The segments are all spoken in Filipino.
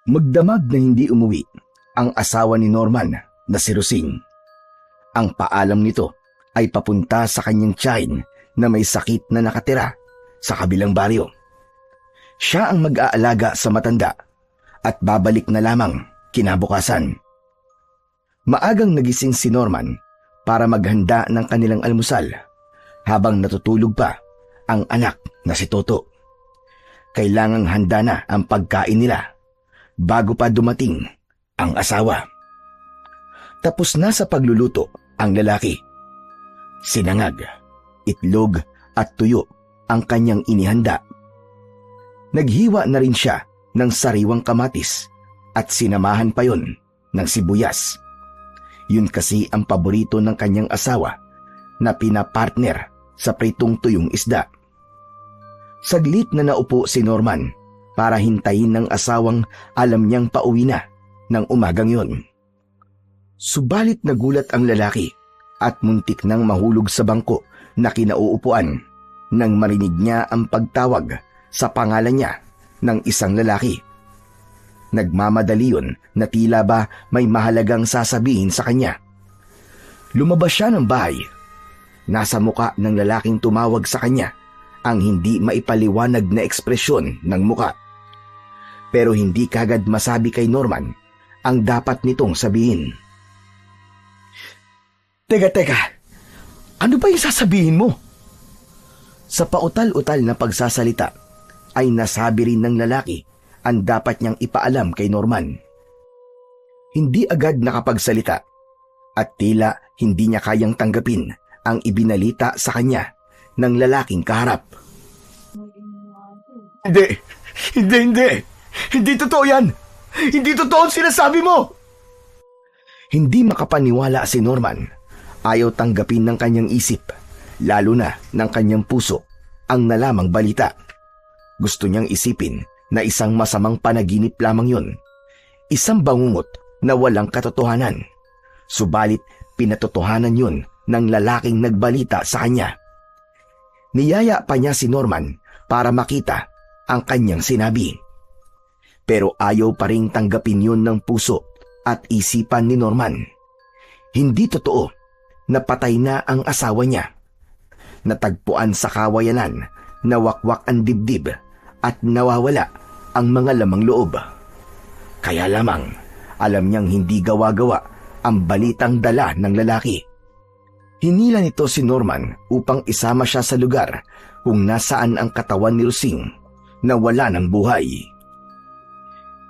Magdamag na hindi umuwi ang asawa ni Norman na si Rosing. Ang paalam nito ay papunta sa kanyang tiyahin na may sakit na nakatira sa kabilang baryo. Siya ang mag-aalaga sa matanda at babalik na lamang kinabukasan. Maagang nagising si Norman para maghanda ng kanilang almusal habang natutulog pa ang anak na si Toto. Kailangang handa na ang pagkain nila bago pa dumating ang asawa. Tapos na sa pagluluto ang lalaki. Sinangag, itlog at tuyo ang kanyang inihanda. Naghiwa na rin siya ng sariwang kamatis at sinamahan pa yon ng sibuyas. Yun kasi ang paborito ng kanyang asawa na pinapartner sa pritong tuyong isda. Saglit na naupo si Norman para hintayin ng asawang alam niyang pauwi na ng umagang yon. Subalit nagulat ang lalaki at muntik nang mahulog sa bangko na kinauupuan nang marinig niya ang pagtawag sa pangalan niya ng isang lalaki. Nagmamadali yun na tila ba may mahalagang sasabihin sa kanya. Lumabas siya ng bahay. Nasa muka ng lalaking tumawag sa kanya ang hindi maipaliwanag na ekspresyon ng muka. Pero hindi kagad masabi kay Norman ang dapat nitong sabihin. Teka, ano ba yung sasabihin mo? Sa pautal-utal na pagsasalita ay nasabi rin ng lalaki ang dapat niyang ipaalam kay Norman. Hindi agad nakapagsalita at tila hindi niya kayang tanggapin ang ibinalita sa kanya ng lalaking kaharap. Hindi totoo yan! Hindi totoo ang sinasabi mo! Hindi makapaniwala si Norman. Ayaw tanggapin ng kanyang isip, lalo na ng kanyang puso, ang nalamang balita. Gusto niyang isipin na isang masamang panaginip lamang yun. Isang bangungot na walang katotohanan. Subalit pinatotohanan yun ng lalaking nagbalita sa kanya. Niyaya pa niya si Norman para makita ang kanyang sinabi. Pero ayaw pa ring tanggapin yun ng puso at isipan ni Norman. Hindi totoo na patay na ang asawa niya. Natagpuan sa kawayanan, nawakwak ang dibdib at nawawala ang mga lamang loob. Kaya lamang alam niyang hindi gawa-gawa ang balitang dala ng lalaki. Hinila nito si Norman upang isama siya sa lugar kung nasaan ang katawan ni Rosing na wala ng buhay.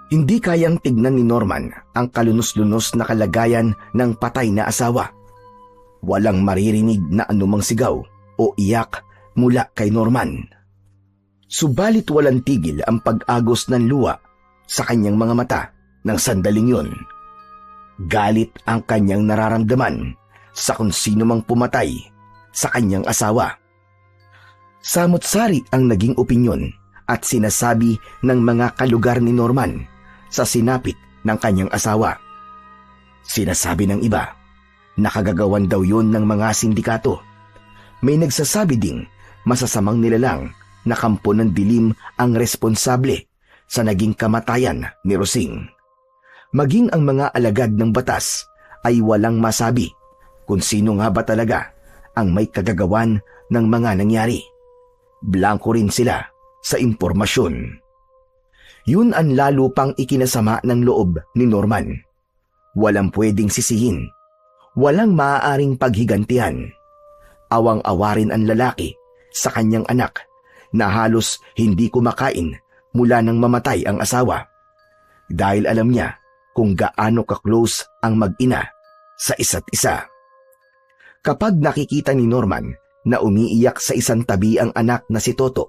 Hindi kayang tignan ni Norman ang kalunos-lunos na kalagayan ng patay na asawa. Walang maririnig na anumang sigaw o iyak mula kay Norman. Subalit walang tigil ang pag-agos ng luha sa kanyang mga mata ng sandaling yun. Galit ang kanyang nararamdaman sa kung sino mang pumatay sa kanyang asawa. Samot-sari ang naging opinyon at sinasabi ng mga kalugar ni Norman sa sinapit ng kanyang asawa. Sinasabi ng iba, nakagagawan daw yun ng mga sindikato. May nagsasabi ding masasamang nilalang na kampo ng dilim ang responsable sa naging kamatayan ni Rosing. Maging ang mga alagad ng batas ay walang masabi kung sino nga ba talaga ang may kagagawan ng mga nangyari. Blanko rin sila sa impormasyon. Yun ang lalo pang ikinasama ng loob ni Norman. Walang pwedeng sisihin. Walang maaaring paghigantihan. Awang-awarin ang lalaki sa kanyang anak na halos hindi kumakain mula nang mamatay ang asawa. Dahil alam niya kung gaano ka-close ang mag-ina sa isa't isa. Kapag nakikita ni Norman na umiiyak sa isang tabi ang anak na si Toto,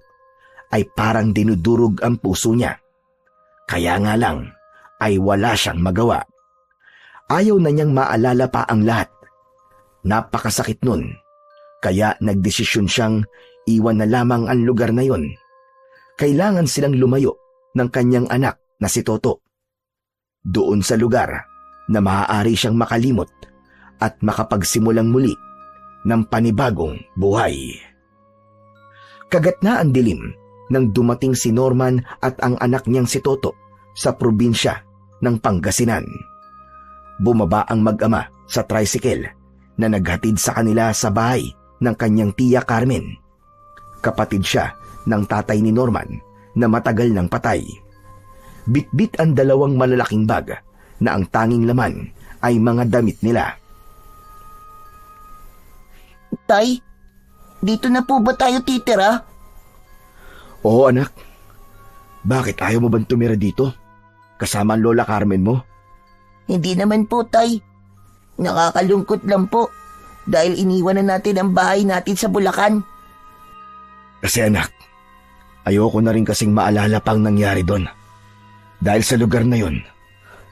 ay parang dinudurog ang puso niya. Kaya nga lang ay wala siyang magawa. Ayaw na niyang maalala pa ang lahat. Napakasakit nun. Kaya nagdesisyon siyang iwan na lamang ang lugar na yon. Kailangan silang lumayo ng kanyang anak na si Toto. Doon sa lugar na maaari siyang makalimot at makapagsimulang muli ng panibagong buhay. Kagat na ang dilim nang dumating si Norman at ang anak niyang si Toto sa probinsya ng Pangasinan. Bumaba ang mag-ama sa tricycle na naghatid sa kanila sa bahay ng kanyang tiya Carmen. Kapatid siya ng tatay ni Norman na matagal nang patay. Bitbit ang dalawang malalaking bag na ang tanging laman ay mga damit nila. Tay, dito na po ba tayo titira? Oo anak. Bakit ayaw mo bang tumira dito? Kasama ang Lola Carmen mo? Hindi naman po, Tay. Nakakalungkot lang po dahil iniwan na natin ang bahay natin sa Bulacan. Kasi anak, ayoko na rin kasing maalala pang nangyari doon. Dahil sa lugar na yun,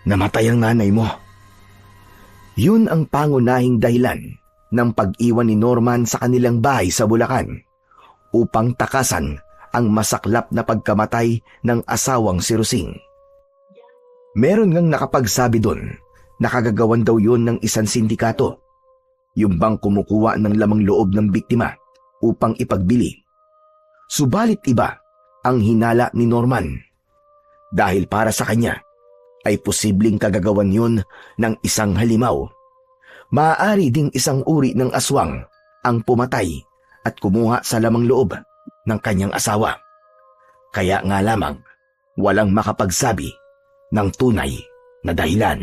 namatay ang nanay mo. Yun ang pangunahing dahilan ng pag-iwan ni Norman sa kanilang bahay sa Bulacan upang takasan ang masaklap na pagkamatay ng asawang si Rosing. Meron ngang nakapagsabi doon na kagagawan daw yun ng isang sindikato, yung bang kumukuha ng lamang loob ng biktima upang ipagbili. Subalit iba ang hinala ni Norman dahil para sa kanya ay posibleng kagagawan yun ng isang halimaw. Maaari ding isang uri ng aswang ang pumatay at kumuha sa lamang loob ng kanyang asawa. Kaya nga lamang walang makapagsabi ng tunay na dahilan.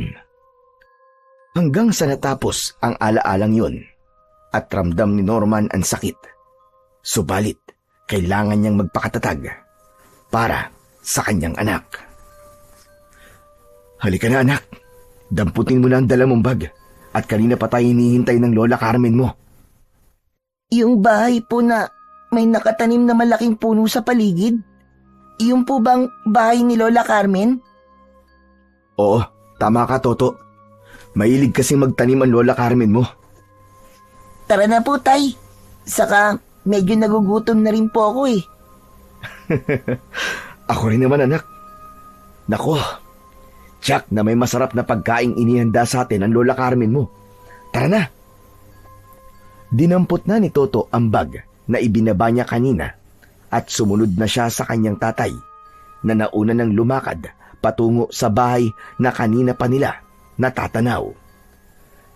Hanggang sa natapos ang alaalang yun at ramdam ni Norman ang sakit. Subalit, kailangan niyang magpakatatag para sa kanyang anak. Halika na anak, damputin mo na ang dala mong bag at kanina pa tayo hinihintay ng Lola Carmen mo. Yung bahay po na may nakatanim na malaking puno sa paligid? Yung po bang bahay ni Lola Carmen? Oo, tama ka Toto. Mahilig kasi magtanim ang Lola Carmen mo. Tara na po, Tay. Saka medyo nagugutom na rin po ako eh. Ako rin naman anak. Nako, tiyak na may masarap na pagkaing inihanda sa atin ang Lola Carmen mo. Tara na. Dinampot na ni Toto ang bag na ibinaba niya kanina at sumunod na siya sa kanyang tatay na nauna ng lumakad patungo sa bahay na kanina pa nila natatanaw.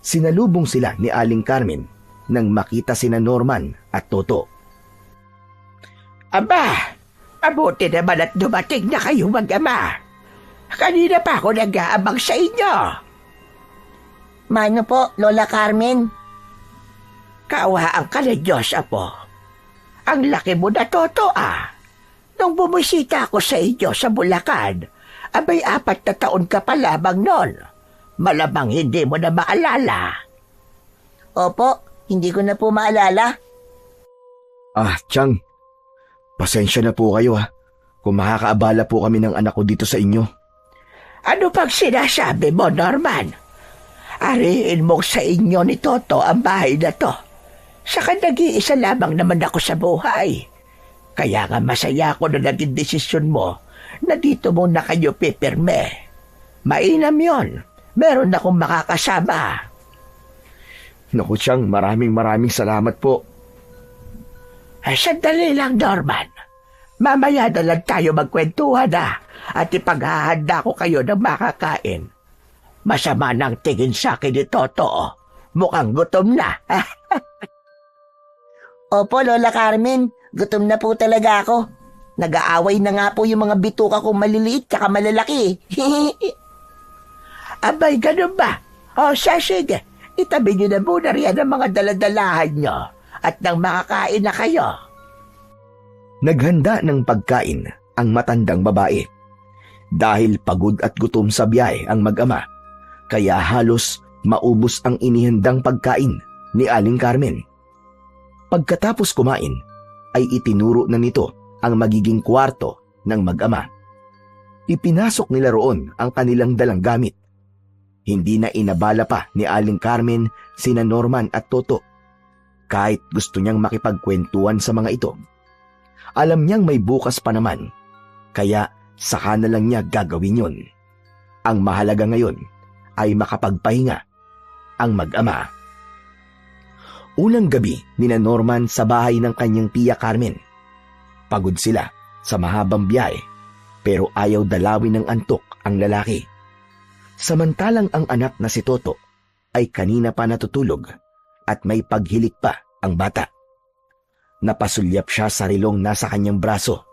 Sinalubong sila ni Aling Carmen nang makita sina Norman at Toto. Aba, mabuti naman at dumating na kayo mag-ama. Kanina pa ako nag-aabang sa inyo. Mano po, Lola Carmen? Kaawaan ka na Diyos, Apo. Ang laki mo na, Toto, ah. Nung bumisita ako sa inyo sa Bulacan, abay 4 na taon ka pa lamang noon. Malamang hindi mo na maalala. Opo, hindi ko na po maalala. Tiyang, pasensya na po kayo kung makakaabala po kami ng anak ko dito sa inyo. Ano pag sinasabi mo, Norman? Ariin mo sa inyo ni Toto ang bahay na to. Saka nag-iisa lamang naman ako sa buhay. Kaya nga masaya ako na naging desisyon mo na dito muna kayo pipirme. Mainam yon. Meron akong makakasama. Naku Tiyang, maraming salamat po. Sandali lang, Norman. Mamaya na lang tayo magkwentuhan at ipaghahanda ko kayo ng makakain. Masama ng tingin sa akin ni Toto. Mukhang gutom na. Opo, Lola Carmen. Gutom na po talaga ako. Nag-aaway na nga po yung mga bituka kong maliliit tsaka malalaki. Abay, ganun ba? O, sige. Itabi nyo na muna riyan ang mga daladalahan nyo at nang makakain na kayo. Naghanda ng pagkain ang matandang babae. Dahil pagod at gutom sa biyahe ang mag-ama, kaya halos maubos ang inihandang pagkain ni Aling Carmen. Pagkatapos kumain, ay itinuro na nito ang magiging kwarto ng mag-ama. Ipinasok nila roon ang kanilang dalang gamit. Hindi na inabala pa ni Aling Carmen sina Norman at Toto. Kahit gusto niyang makipagkwentuhan sa mga ito. Alam niyang may bukas pa naman, kaya saka na lang niya gagawin yun. Ang mahalaga ngayon ay makapagpahinga ang mag-ama. Unang gabi nina Norman sa bahay ng kanyang tiya Carmen. Pagod sila sa mahabang biyahe, pero ayaw dalawin ng antok ang lalaki. Samantalang ang anak na si Toto ay kanina pa natutulog at may paghilik pa ang bata. Napasulyap siya sa rilong nasa kanyang braso.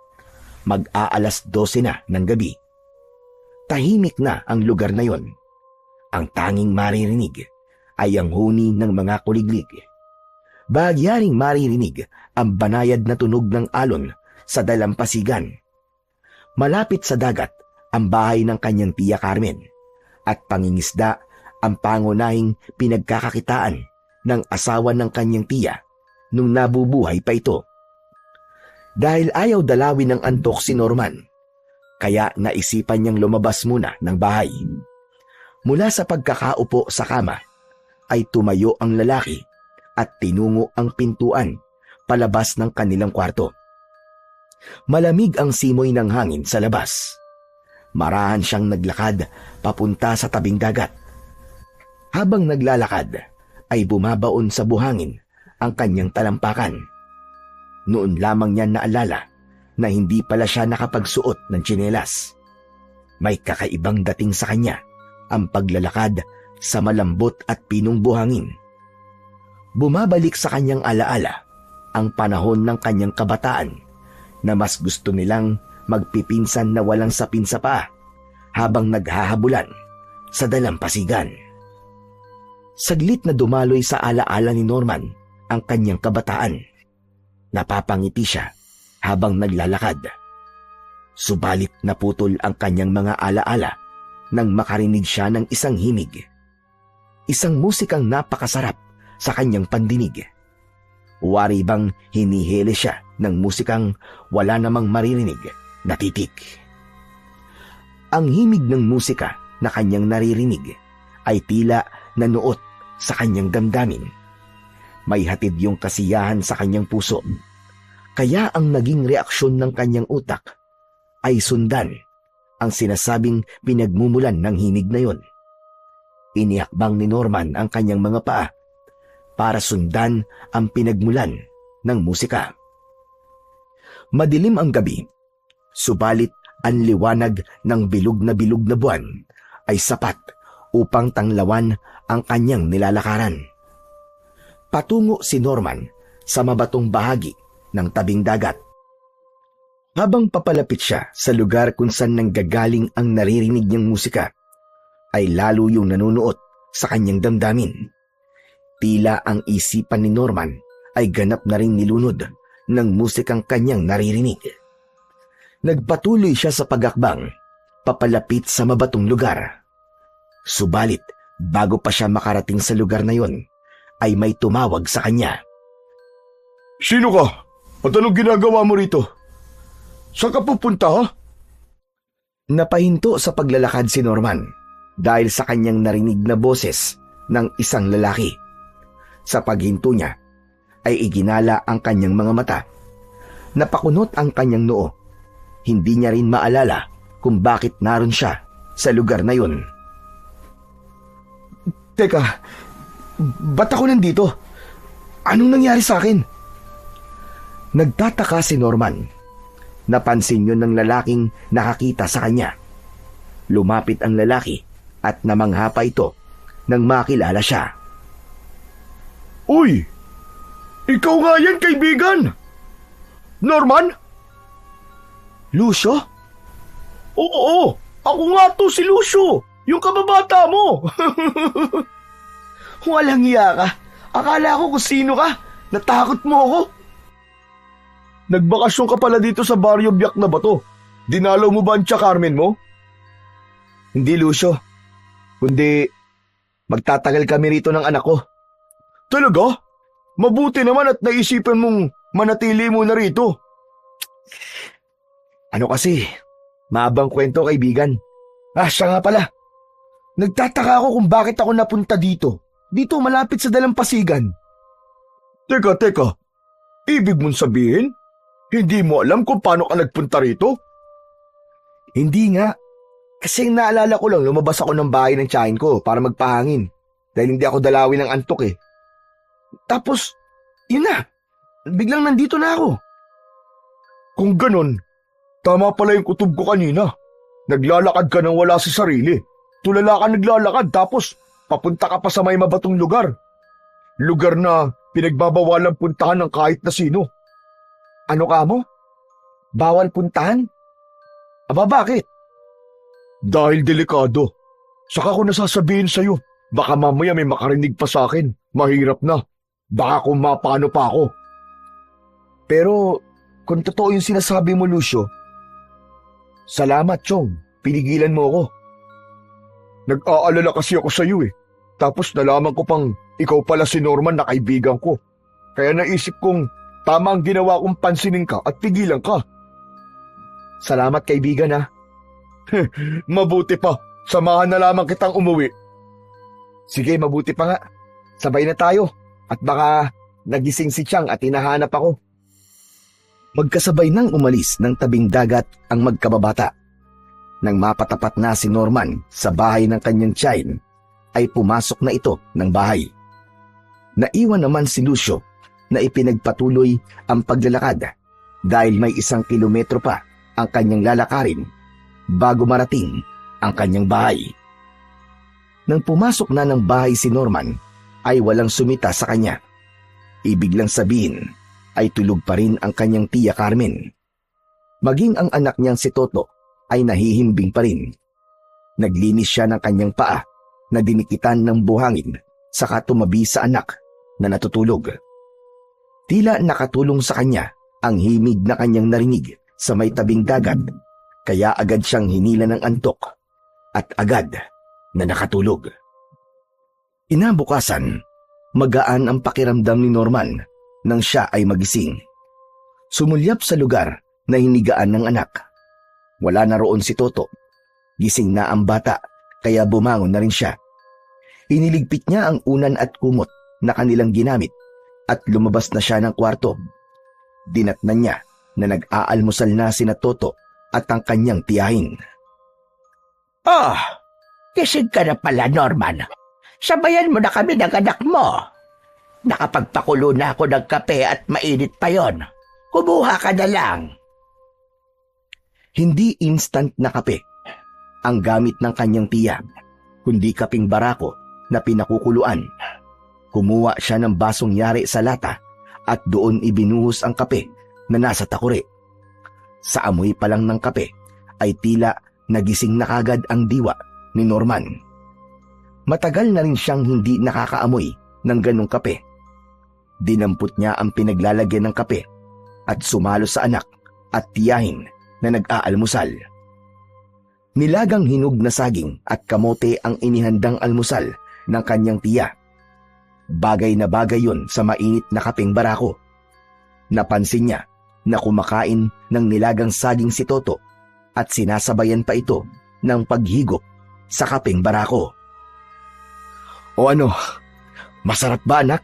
Mag-aalas 12 na ng gabi. Tahimik na ang lugar na yon. Ang tanging maririnig ay ang huni ng mga kuliglig. Bahagyaring maririnig ang banayad na tunog ng alon sa dalampasigan. Malapit sa dagat ang bahay ng kanyang tiya Carmen at pangingisda ang pangunahing pinagkakakitaan ng asawa ng kanyang tiya nung nabubuhay pa ito. Dahil ayaw dalawin ng antok si Norman, kaya naisipan niyang lumabas muna ng bahay. Mula sa pagkakaupo sa kama, ay tumayo ang lalaki at tinungo ang pintuan palabas ng kanilang kwarto. Malamig ang simoy ng hangin sa labas. Marahan siyang naglakad papunta sa tabing dagat. Habang naglalakad, ay bumabaon sa buhangin ang kanyang talampakan. Noon lamang niya naalala na hindi pala siya nakapagsuot ng tsinelas. May kakaibang dating sa kanya ang paglalakad sa malambot at pinong buhangin. Bumabalik sa kanyang alaala ang panahon ng kanyang kabataan na mas gusto nilang magpipinsan na walang sapin sa paa habang naghahabulan sa dalampasigan. Saglit na dumaloy sa alaala ni Norman ang kanyang kabataan. Napapangiti siya habang naglalakad. Subalit naputol ang kanyang mga alaala nang makarinig siya ng isang himig. Isang musikang napakasarap sa kanyang pandinig. Wari bang hinihili siya ng musikang wala namang maririnig na titik. Ang himig ng musika na kanyang naririnig ay tila nanuot sa kanyang damdamin. May hatid yung kasiyahan sa kanyang puso. Kaya ang naging reaksyon ng kanyang utak ay sundan ang sinasabing pinagmumulan ng himig na yon. Iniakbang ni Norman ang kanyang mga paa para sundan ang pinagmulan ng musika. Madilim ang gabi, subalit ang liwanag ng bilog na buwan ay sapat upang tanglawan ang kanyang nilalakaran. Patungo si Norman sa mabatong bahagi ng tabing dagat. Habang papalapit siya sa lugar kung saan nanggagaling ang naririnig niyang musika, ay lalo yung nanunuot sa kanyang damdamin. Tila ang isipan ni Norman ay ganap na rin nilunod ng musikang kanyang naririnig. Nagpatuloy siya sa pagakbang, papalapit sa mabatong lugar. Subalit, bago pa siya makarating sa lugar na yon, ay may tumawag sa kanya. Sino ka? At anong ginagawa mo rito? Saan ka pupunta, ha? Napahinto sa paglalakad si Norman dahil sa kanyang narinig na boses ng isang lalaki. Sa paghinto niya, ay iginala ang kanyang mga mata. Napakunot ang kanyang noo. Hindi niya rin maalala kung bakit naroon siya sa lugar na yun. Teka, ba't ako nandito? Anong nangyari sa akin? Nagtataka si Norman. Napansin yun ng lalaking nakakita sa kanya. Lumapit ang lalaki at namangha pa ito nang makilala siya. Uy! Ikaw nga yan, kaibigan! Norman? Lucio? Oo! Ako nga to, si Lucio! Yung kababata mo! Walang iya ka. Akala ko kung sino ka. Natakot mo ako. Nagbakasyon ka pala dito sa Barrio Biak na Bato. Dinalaw mo ba ang Tia Carmen mo? Hindi, Lucio. Kundi magtatagal kami rito ng anak ko. Talaga? Mabuti naman at naisipan mong manatili mo na rito. Ano kasi? Maabang kwento, kaibigan. Siya nga pala. Nagtataka ako kung bakit ako napunta dito. Dito malapit sa dalampasigan. Teka. Ibig mong sabihin, hindi mo alam kung paano ka nagpunta rito? Hindi nga. Kasi naalala ko lang lumabas ako ng bahay ng tiyahin ko para magpahangin. Dahil hindi ako dalawin ng antok eh. Tapos, yun na. Biglang nandito na ako. Kung ganun, Tama pala yung kutob ko kanina. Naglalakad ka nang wala sa sarili. Tulala ka naglalakad tapos papunta ka pa sa may mabatong lugar. Lugar na pinagbabawalang puntahan ng kahit na sino. Ano ka mo? Bawal puntahan? Aba bakit? Dahil delikado. Saka ko nasasabihin sa'yo, baka mamaya may makarinig pa sa akin. Mahirap na. Baka kung mapano pa ako. Pero kung totoo yung sinasabi mo, Lucio, salamat, Chong. Pinigilan mo ako. Nag-aalala kasi ako sa'yo eh. Tapos nalaman ko pang ikaw pala si Norman na kaibigan ko. Kaya naisip kong tama ang ginawa kong pansinin ka at pigilan ka. Salamat, kaibigan ha. Mabuti pa. Samahan na lamang kitang umuwi. Sige, mabuti pa nga. Sabay na tayo. At baka nagising si Chang at hinahanap ako. Magkasabay nang umalis ng tabing dagat ang magkababata. Nang mapatapat na si Norman sa bahay ng kanyang tiyahin, ay pumasok na ito ng bahay. Naiwan naman si Lucio na ipinagpatuloy ang paglalakad dahil may 1 kilometro pa ang kanyang lalakarin bago marating ang kanyang bahay. Nang pumasok na ng bahay si Norman, ay walang sumita sa kanya. Ibig lang sabihin ay tulog pa rin ang kanyang tiya Carmen. Maging ang anak niyang si Toto ay nahihimbing pa rin. Naglinis siya ng kanyang paa na dinikitan ng buhangin saka tumabi sa anak na natutulog. Tila nakatulong sa kanya ang himig na kanyang narinig sa may tabing dagat, kaya agad siyang hinila ng antok at agad na nakatulog. Inabukasan, magaan ang pakiramdam ni Norman nang siya ay magising. Sumulyap sa lugar na hinigaan ng anak. Wala na roon si Toto. Gising na ang bata, kaya bumangon na rin siya. Iniligpit niya ang unan at kumot na kanilang ginamit at lumabas na siya ng kwarto. Dinatnan niya na nag-aalmusal na sina Toto at ang kanyang tiyahin. Oh, gising ka na pala, Norman. Sabayan mo na kami ng anak mo. Nakapagpakulo na ako ng kape at mainit pa yon. Kumuha ka na lang. Hindi instant na kape ang gamit ng kanyang tiya, kundi kaping barako na pinakukuluan. Kumuha siya ng basong yari sa lata at doon ibinuhos ang kape na nasa takure. Sa amoy pa lang ng kape ay tila nagising na kagad ang diwa ni Norman. Matagal na rin siyang hindi nakakaamoy ng ganong kape. Dinampot niya ang pinaglalagyan ng kape at sumalo sa anak at tiyahin na nag-aalmusal. Nilagang hinog na saging at kamote ang inihandang almusal ng kanyang tiya. Bagay na bagay yun sa mainit na kapeng barako. Napansin niya na kumakain ng nilagang saging si Toto at sinasabayan pa ito ng paghigop sa kapeng barako. O ano, masarap ba anak?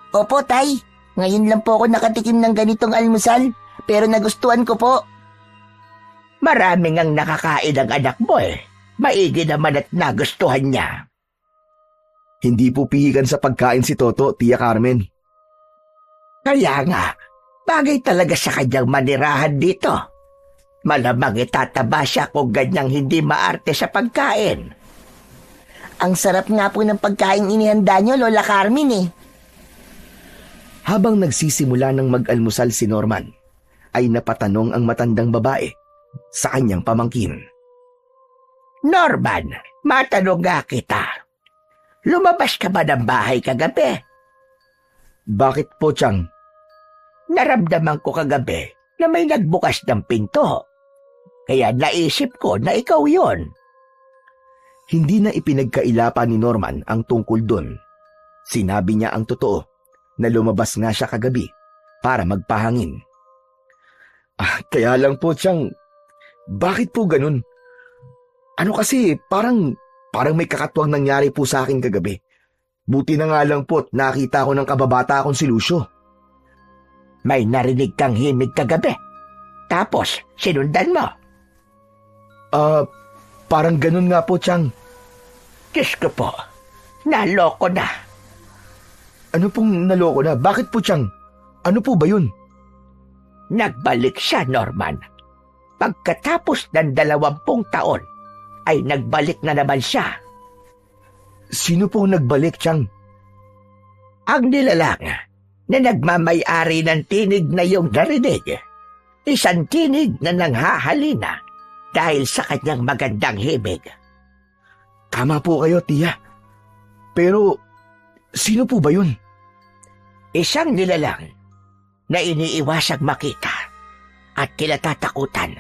Opo, Tay. Ngayon lang po ako nakatikim ng ganitong almusal, pero nagustuhan ko po. Maraming ang nakakain ng anak mo eh. Maigi naman at nagustuhan niya. Hindi po pihikan sa pagkain si Toto, Tia Carmen. Kaya nga, bagay talaga sa kanyang manirahan dito. Malamang itataba siya kung ganyang hindi maarte sa pagkain. Ang sarap nga po ng pagkain inihanda nyo, Lola Carmen eh. Habang nagsisimula ng mag-almusal si Norman, ay napatanong ang matandang babae sa kanyang pamangkin. Norman, matanong nga kita. Lumabas ka ba ng bahay kagabi? Bakit po, Chang? Naramdaman ko kagabi na may nagbukas ng pinto. Kaya naisip ko na ikaw yon. Hindi na ipinagkaila ni Norman ang tungkol dun. Sinabi niya ang totoo na lumabas nga siya kagabi para magpahangin. Kaya lang po, Chang, bakit po ganun? Ano kasi, parang may kakatwang nangyari po sa akin kagabi. Buti na nga lang po't nakita ko ng kababata akong si Lucio. May narinig kang himig kagabi. Tapos, sinundan mo. Parang ganun nga po, Chang. Diyos ko po, naloko na. Ano pong naloko na? Bakit po, Chang? Ano po ba yun? Nagbalik siya, Norman. Pagkatapos ng 20 taon, ay nagbalik na naman siya. Sino po nagbalik, Chang? Ang nilalang na nagmamay-ari ng tinig na iyong narinig. Isang tinig na nanghahalina dahil sa kanyang magandang hibig. Tama po kayo, tiya. Pero, sino po ba yun? Isang nilalang na iniiwasang makita at kinatatakutan.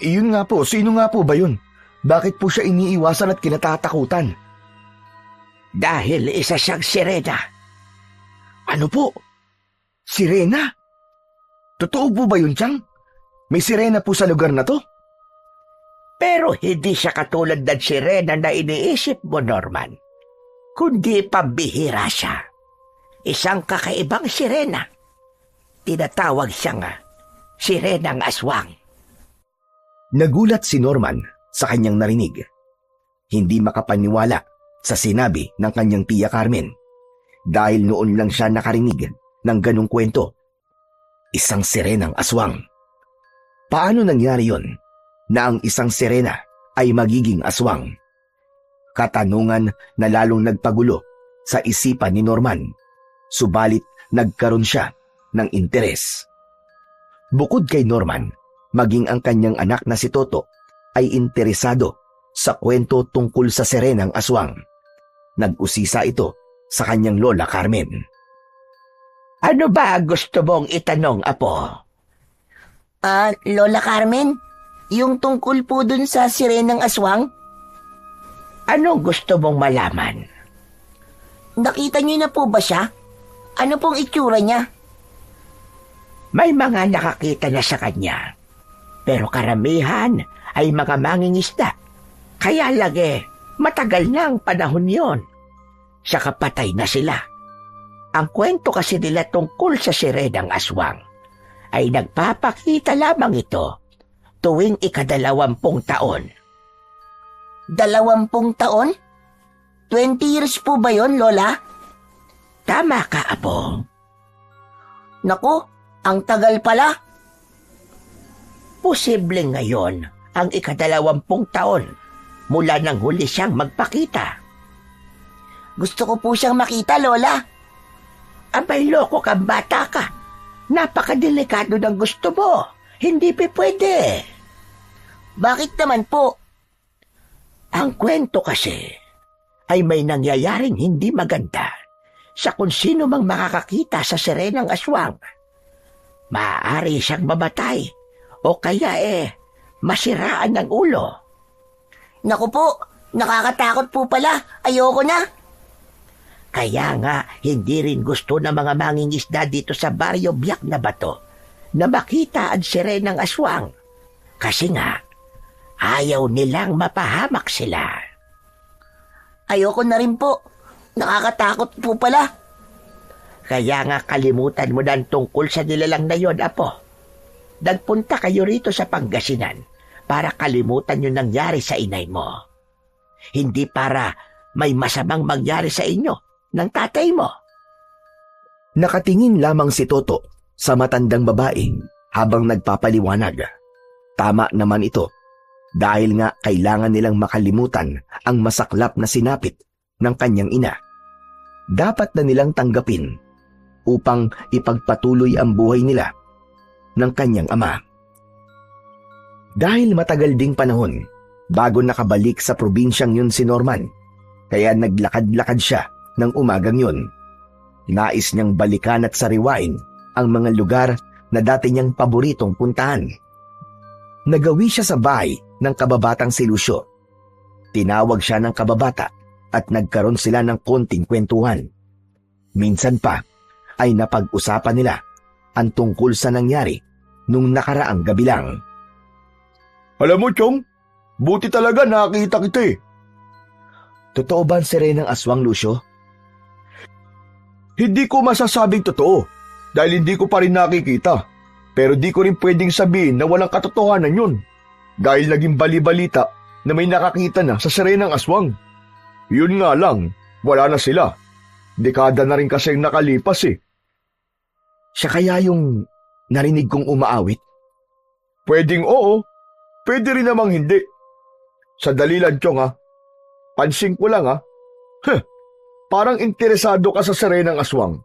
Yun nga po. Sino nga po ba yun? Bakit po siya iniiwasan at kinatatakutan? Dahil isa siyang sirena. Ano po? Sirena? Totoo po ba yun, Chang? May sirena po sa lugar na to? Pero hindi siya katulad ng sirena na iniisip mo, Norman. Kundi pambihira siya. Isang kakaibang sirena. Tinatawag siyang sirenang aswang. Nagulat si Norman sa kanyang narinig. Hindi makapaniwala sa sinabi ng kanyang tiya Carmen dahil noon lang siya nakarinig ng ganong kwento. Isang sirenang aswang. Paano nangyari yon na ang isang sirena ay magiging aswang? Katanungan na lalong nagpagulo sa isipan ni Norman, subalit nagkaroon siya ng interes. Bukod kay Norman, maging ang kanyang anak na si Toto ay interesado sa kwento tungkol sa sirenang aswang. Nag-usisa ito sa kanyang lola Carmen. Ano ba gusto mong itanong, Apo? Lola Carmen, yung tungkol po dun sa sirenang aswang, Anong gusto mong malaman? nakita niyo na po ba siya? Ano pong itsura niya? May mga nakakita na sa kanya. Pero karamihan ay mga mangingisda. Kaya lagi, matagal na ang panahon yon. Sa kapatay na sila. Ang kwento kasi nila tungkol sa sirenang aswang ay nagpapakita lamang ito tuwing ika-20 taon. 20 taon? 20 years po ba yon, Lola? Tama ka, Apo. Naku, ang tagal pala. Posibleng ngayon ang ika-20 taon mula nang huli siyang magpakita. Gusto ko po siyang makita, Lola. Abay, loko kang bata ka. Napakadelikado ng gusto mo. Hindi pwede. Bakit naman po? Ang kwento kasi ay may nangyayaring hindi maganda sa kung sino mang makakakita sa sirenang aswang. Maaari siyang mamatay o kaya masiraan ng ulo. Naku po, nakakatakot po pala. Ayoko na. Kaya nga, hindi rin gusto ng mga mangingisda dito sa baryo Biak na Bato na makita ang sirenang aswang. Kasi nga, ayaw nilang mapahamak sila. Ayoko na rin po. Nakakatakot po pala. Kaya nga kalimutan mo na ang tungkol sa nilalang na yon, Apo. Nagpunta kayo rito sa Pangasinan para kalimutan yung nangyari sa inay mo. Hindi para may masamang mangyari sa inyo ng tatay mo. Nakatingin lamang si Toto sa matandang babae habang nagpapaliwanag. Tama naman ito dahil nga kailangan nilang makalimutan ang masaklap na sinapit ng kanyang ina. Dapat na nilang tanggapin upang ipagpatuloy ang buhay nila ng kanyang ama. Dahil matagal ding panahon bago nakabalik sa probinsyang yun si Norman, kaya naglakad-lakad siya ng umagang yun. Nais niyang balikan at sariwain ang mga lugar na dati niyang paboritong puntahan. Nagawi siya sa bahay ng kababatang si Lucio. Tinawag siya ng kababata at nagkaroon sila ng konting kwentuhan. Minsan pa ay napag-usapan nila ang tungkol sa nangyari nung nakaraang gabi lang. Alam mo, Chong, buti talaga nakita kita eh. Totoo ba ang sirenang aswang, Lucio? Hindi ko masasabing totoo dahil hindi ko pa rin nakikita. Pero di ko rin pwedeng sabihin na walang katotohanan yun. Dahil naging bali-balita na may nakakita na sa sirenang aswang. Yun nga lang, wala na sila. Dekada na rin kasing nakalipas eh. Siya kaya yung narinig kong umaawit? Pwedeng oo, pwede rin namang hindi. Sa dalilan, Chong ha. Pansin ko lang ha. Parang interesado ka sa serenang aswang.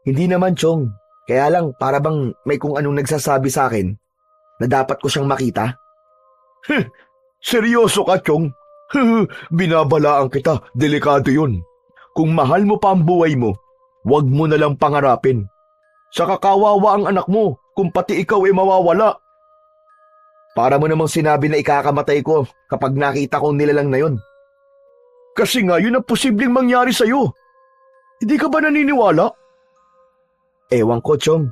Hindi naman, Chong. Kaya lang, para bang may kung anong nagsasabi sa akin na dapat ko siyang makita. Seryoso ka, Chong? Binabalaan kita, delikado yun. Kung mahal mo pa ang buhay mo, wag mo na lang pangarapin. Saka kawawa ang anak mo kung pati ikaw ay mawawala. Para mo namang sinabi na ikakamatay ko kapag nakita kong nilalang na yun. Kasi nga yun ang posibleng mangyari sa'yo. Hindi ka ba naniniwala? Ewan ko, Chong.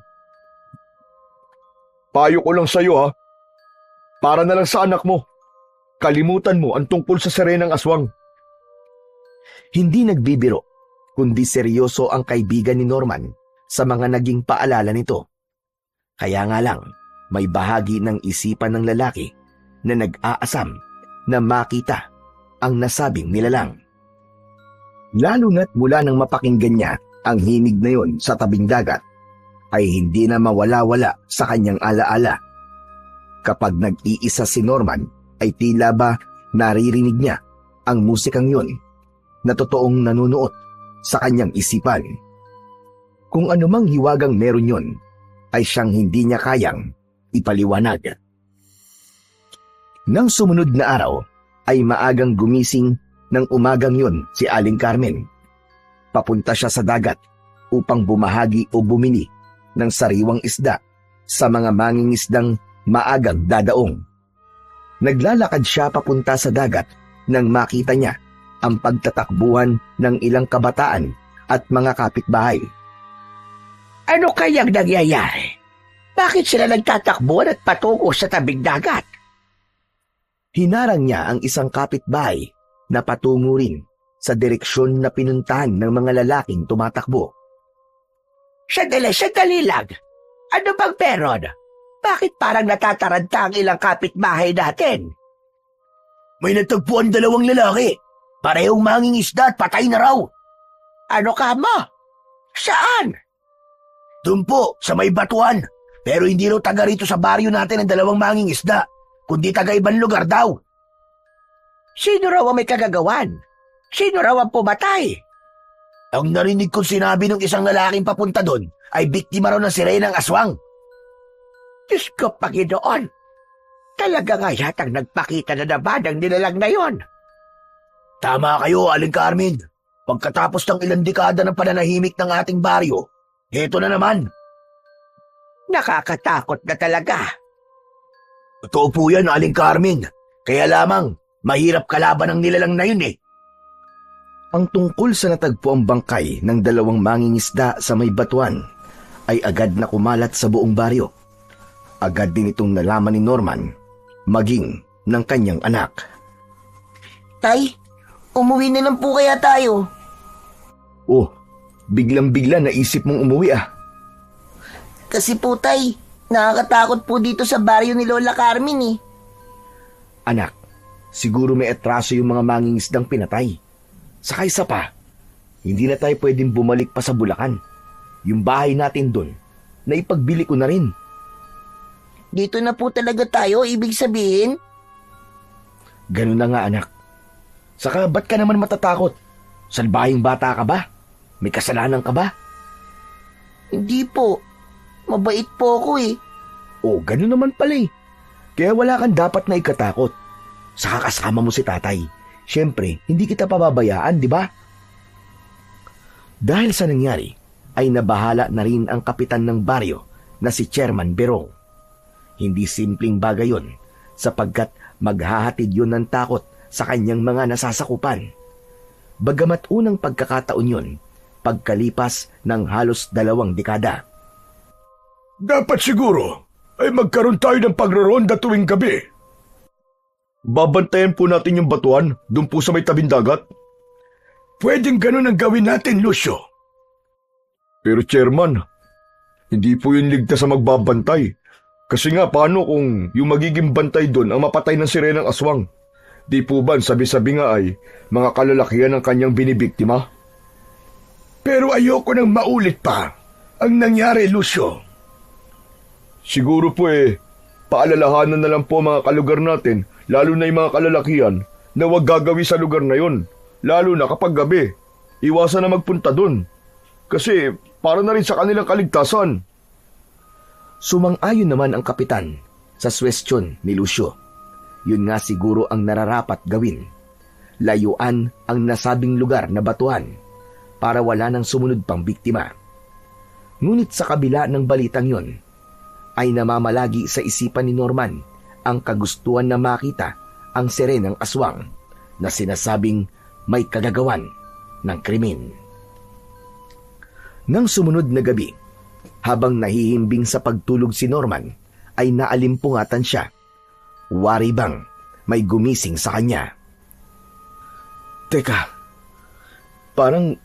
Payo ko lang sa'yo ha. Para na lang sa anak mo. Kalimutan mo ang tungkol sa serenang aswang. Hindi nagbibiro, kundi seryoso ang kaibigan ni Norman sa mga naging paalala nito. Kaya nga lang, may bahagi ng isipan ng lalaki na nag-aasam na makita ang nasabing nilalang. Lalo na't mula nang mapakinggan niya ang himig na yon sa tabing dagat, ay hindi na mawala-wala sa kanyang alaala. Kapag nag-iisa si Norman, ay tila ba naririnig niya ang musikang yon na totoong nanunuot sa kanyang isipan. Kung anumang hiwagang meron yon, ay siyang hindi niya kayang ipaliwanag. Nang sumunod na araw, ay maagang gumising ng umagang yon si Aling Carmen. Papunta siya sa dagat upang bumahagi o bumili ng sariwang isda sa mga mangingisdang maagang dadaong. Naglalakad siya papunta sa dagat nang makita niya ang pagtatakbuhan ng ilang kabataan at mga kapitbahay. Ano kayang nangyayari? Bakit sila nagtatakbuhan at patungo sa tabing dagat? Hinarang niya ang isang kapitbahay na patungo rin sa direksyon na pinuntahan ng mga lalaking tumatakbo. Sandali lang. Ano bang meron? Bakit parang natataranta ang ilang kapitbahay natin? May natagpuan 2 lalaki. Parehong mangingisda at patay na raw. Ano ka mo? Saan? Doon po, sa may batuan. Pero hindi raw taga rito sa baryo natin ang 2 mangingisda, kundi taga ibang lugar daw. Sino raw ang may kagagawan? Sino raw ang pumatay? Ang narinig kong sinabi ng isang lalaking papunta doon ay biktima raw ng sirenang aswang. Diyos ko, Panginoon! Talaga nga yatang nagpakita na naman ang nilalang na yon. Tama kayo, Aling Carmen. Pagkatapos ng ilang dekada ng pananahimik ng ating baryo, heto na naman. Nakakatakot na talaga. Totoo po yan, Aling Carmen. Kaya lamang, mahirap kalaban ng nilalang na yun eh. Ang tungkol sa natagpuang bangkay ng 2 mangingisda sa may batuan ay agad na kumalat sa buong baryo. Agad din itong nalaman ni Norman, maging ng kanyang anak. Tay, umuwi na lang po kaya tayo. Oh, biglang-bigla naisip mong umuwi ah. Kasi po tay, nakakatakot po dito sa baryo ni Lola Carmen eh. Anak, siguro may atraso yung mga mangingisdang pinatay. Saka isa pa, hindi na tayo pwedeng bumalik pa sa Bulacan. Yung bahay natin doon, naipagbili ko na rin. Dito na po talaga tayo, ibig sabihin? Ganun na nga anak. Saka ba't ka naman matatakot? Salbahing bata ka ba? May kasalanan ka ba? Hindi po. Mabait po ako eh. Oh, ganun naman pala eh. Kaya wala kang dapat na ikatakot. Saka kasama mo si tatay. Siyempre, hindi kita pababayaan, di ba? Dahil sa nangyari, ay nabahala na rin ang kapitan ng baryo na si Chairman Berong. Hindi simpleng bagay yon, sapagkat maghahatid yun ng takot sa kanyang mga nasasakupan. Bagamat unang pagkakataon yun, pagkalipas ng halos 2 dekada. Dapat siguro ay magkaroon tayo ng pagraronda tuwing gabi. Babantayan po natin yung batuan doon po sa may tabing dagat. Pwedeng ganun ang gawin natin, Lucio. Pero Chairman, hindi po yun ligtas sa magbabantay. Kasi nga paano kung yung magiging bantay doon ang mapatay ng sirenang aswang? Di po ba sabi-sabi nga ay mga kalalakihan ng kanyang binibiktima? Pero ayoko nang maulit pa ang nangyari, Lucio. Siguro po Paalalahanan na lang po mga kalugar natin, lalo na yung mga kalalakihan, na huwag gagawi sa lugar na yon. Lalo na kapag gabi. Iwasan na magpunta dun. Kasi para na rin sa kanilang kaligtasan. Sumang-ayon naman ang kapitan sa suwestyon ni Lucio. Yun nga siguro ang nararapat gawin. Layuan ang nasabing lugar na batuhan para wala nang sumunod pang biktima. Ngunit sa kabila ng balitang yon, ay namamalagi sa isipan ni Norman ang kagustuhan na makita ang serenang aswang na sinasabing may kagagawan ng krimen. Nang sumunod na gabi, habang nahihimbing sa pagtulog si Norman, ay naalimpungatan siya. Wari bang may gumising sa kanya? Teka, parang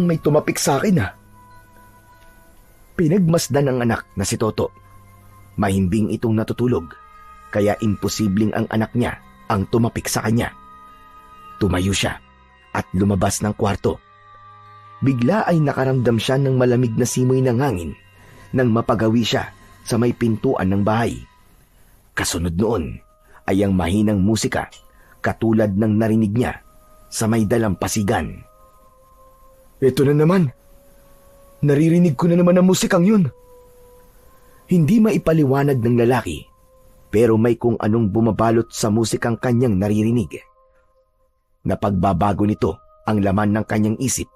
may tumapik sa akin ah. Pinagmasdan ng anak na si Toto. Mahimbing itong natutulog, kaya imposibleng ang anak niya ang tumapik sa kanya. Tumayo siya at lumabas ng kwarto. Bigla ay nakaramdam siya ng malamig na simoy ng hangin nang mapagawi siya sa may pintuan ng bahay. Kasunod noon ay ang mahinang musika katulad ng narinig niya sa may dalampasigan. Ito na naman. Naririnig ko na naman ang musikang yun. Hindi maipaliwanag ng lalaki, pero may kung anong bumabalot sa musikang kanyang naririnig. Napagbabago nito ang laman ng kanyang isip.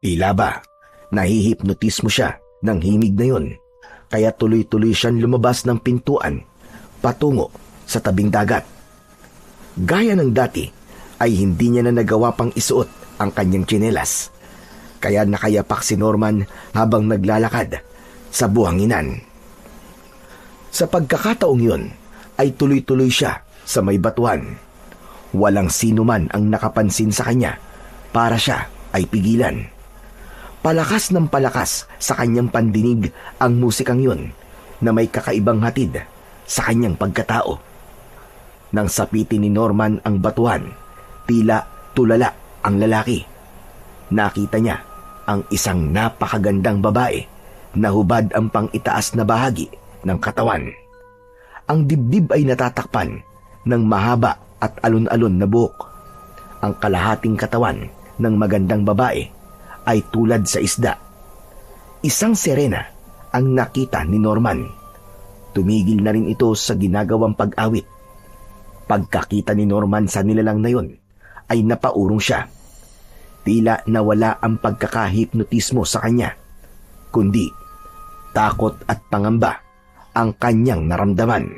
Tila ba, nahihipnotismo siya ng himig na yun, kaya tuloy-tuloy siyang lumabas ng pintuan patungo sa tabing dagat. Gaya ng dati, ay hindi niya na nagawa pang isuot ang kanyang tsinelas. Kaya nakayapak si Norman habang naglalakad sa buhanginan. Sa pagkakataong yun, ay tuloy-tuloy siya sa may batuhan. Walang sino man ang nakapansin sa kanya para siya ay pigilan. Palakas ng palakas sa kanyang pandinig ang musikang yun na may kakaibang hatid sa kanyang pagkatao. Nang sapitin ni Norman ang batuhan, tila tulala ang lalaki. Nakita niya ang isang napakagandang babae na hubad ang pang-itaas na bahagi ng katawan. Ang dibdib ay natatakpan ng mahaba at alon-alon na buhok. Ang kalahating katawan ng magandang babae ay tulad sa isda. Isang sirena ang nakita ni Norman. Tumigil na rin ito sa ginagawang pag-awit. Pagkakita ni Norman sa nilalang na yon, ay napaurong siya. Tila nawala ang pagkakahipnotismo sa kanya, kundi takot at pangamba ang kanyang naramdaman.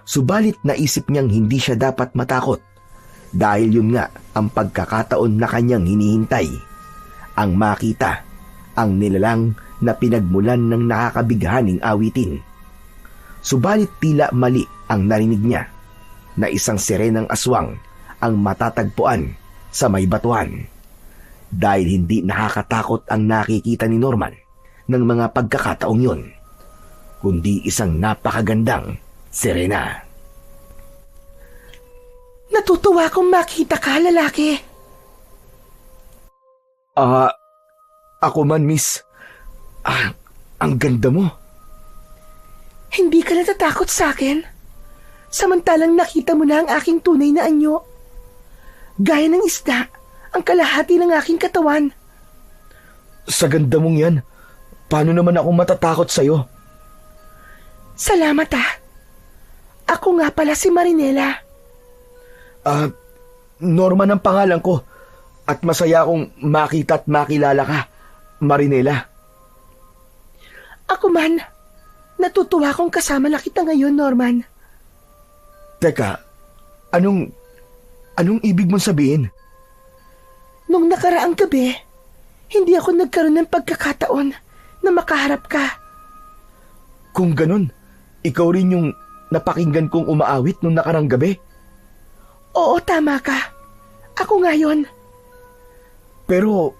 Subalit naisip niyang hindi siya dapat matakot dahil yun nga ang pagkakataon na kanyang hinihintay. Ang makita ang nilalang na pinagmulan ng nakakabighaning awitin. Subalit tila mali ang narinig niya na isang sirenang aswang ang matatagpuan sa may batuhan. Dahil hindi nakakatakot ang nakikita ni Norman ng mga pagkakataong yun, kundi isang napakagandang sirena. Natutuwa akong makita ka, lalaki. Ako man, miss. Ang ganda mo. Hindi ka natatakot sa akin? Samantalang nakita mo na ang aking tunay na anyo. Gaya ng isda, ang kalahati ng aking katawan. Sa ganda mong yan, paano naman ako matatakot sa'yo? Salamat ah. Ako nga pala si Marinela. Norman ang pangalan ko at masaya akong makita at makilala ka, Marinela. Ako man, natutuwa akong kasama na kita ngayon, Norman. Teka, anong ibig mong sabihin? Nung nakaraang gabi, hindi ako nagkaroon ng pagkakataon na makaharap ka. Kung ganun, ikaw rin yung napakinggan kong umaawit nung nakaraang gabi? Oo, tama ka. Ako nga yun. Pero,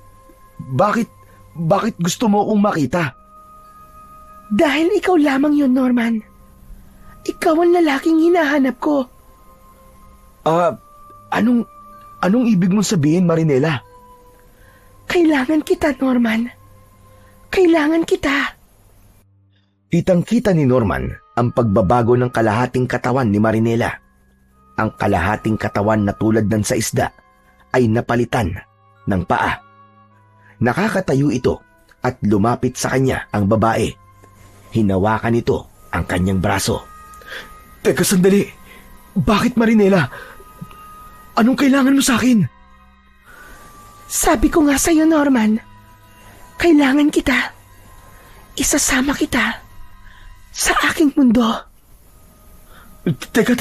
bakit gusto mo akong makita? Dahil ikaw lamang yun, Norman. Ikaw ang lalaking hinahanap ko. Anong ibig mong sabihin, Marinela? Kailangan kita, Norman. Kailangan kita. Kitang-kita ni Norman ang pagbabago ng kalahating katawan ni Marinela. Ang kalahating katawan na tulad ng sa isda ay napalitan ng paa. Nakakatayo ito at lumapit sa kanya ang babae. Hinawakan nito ang kanyang braso. Teka sandali. Bakit, Marinela? Anong kailangan mo sa akin? Sabi ko nga sa'yo, Norman, kailangan kita. Isasama kita sa aking mundo. Teka.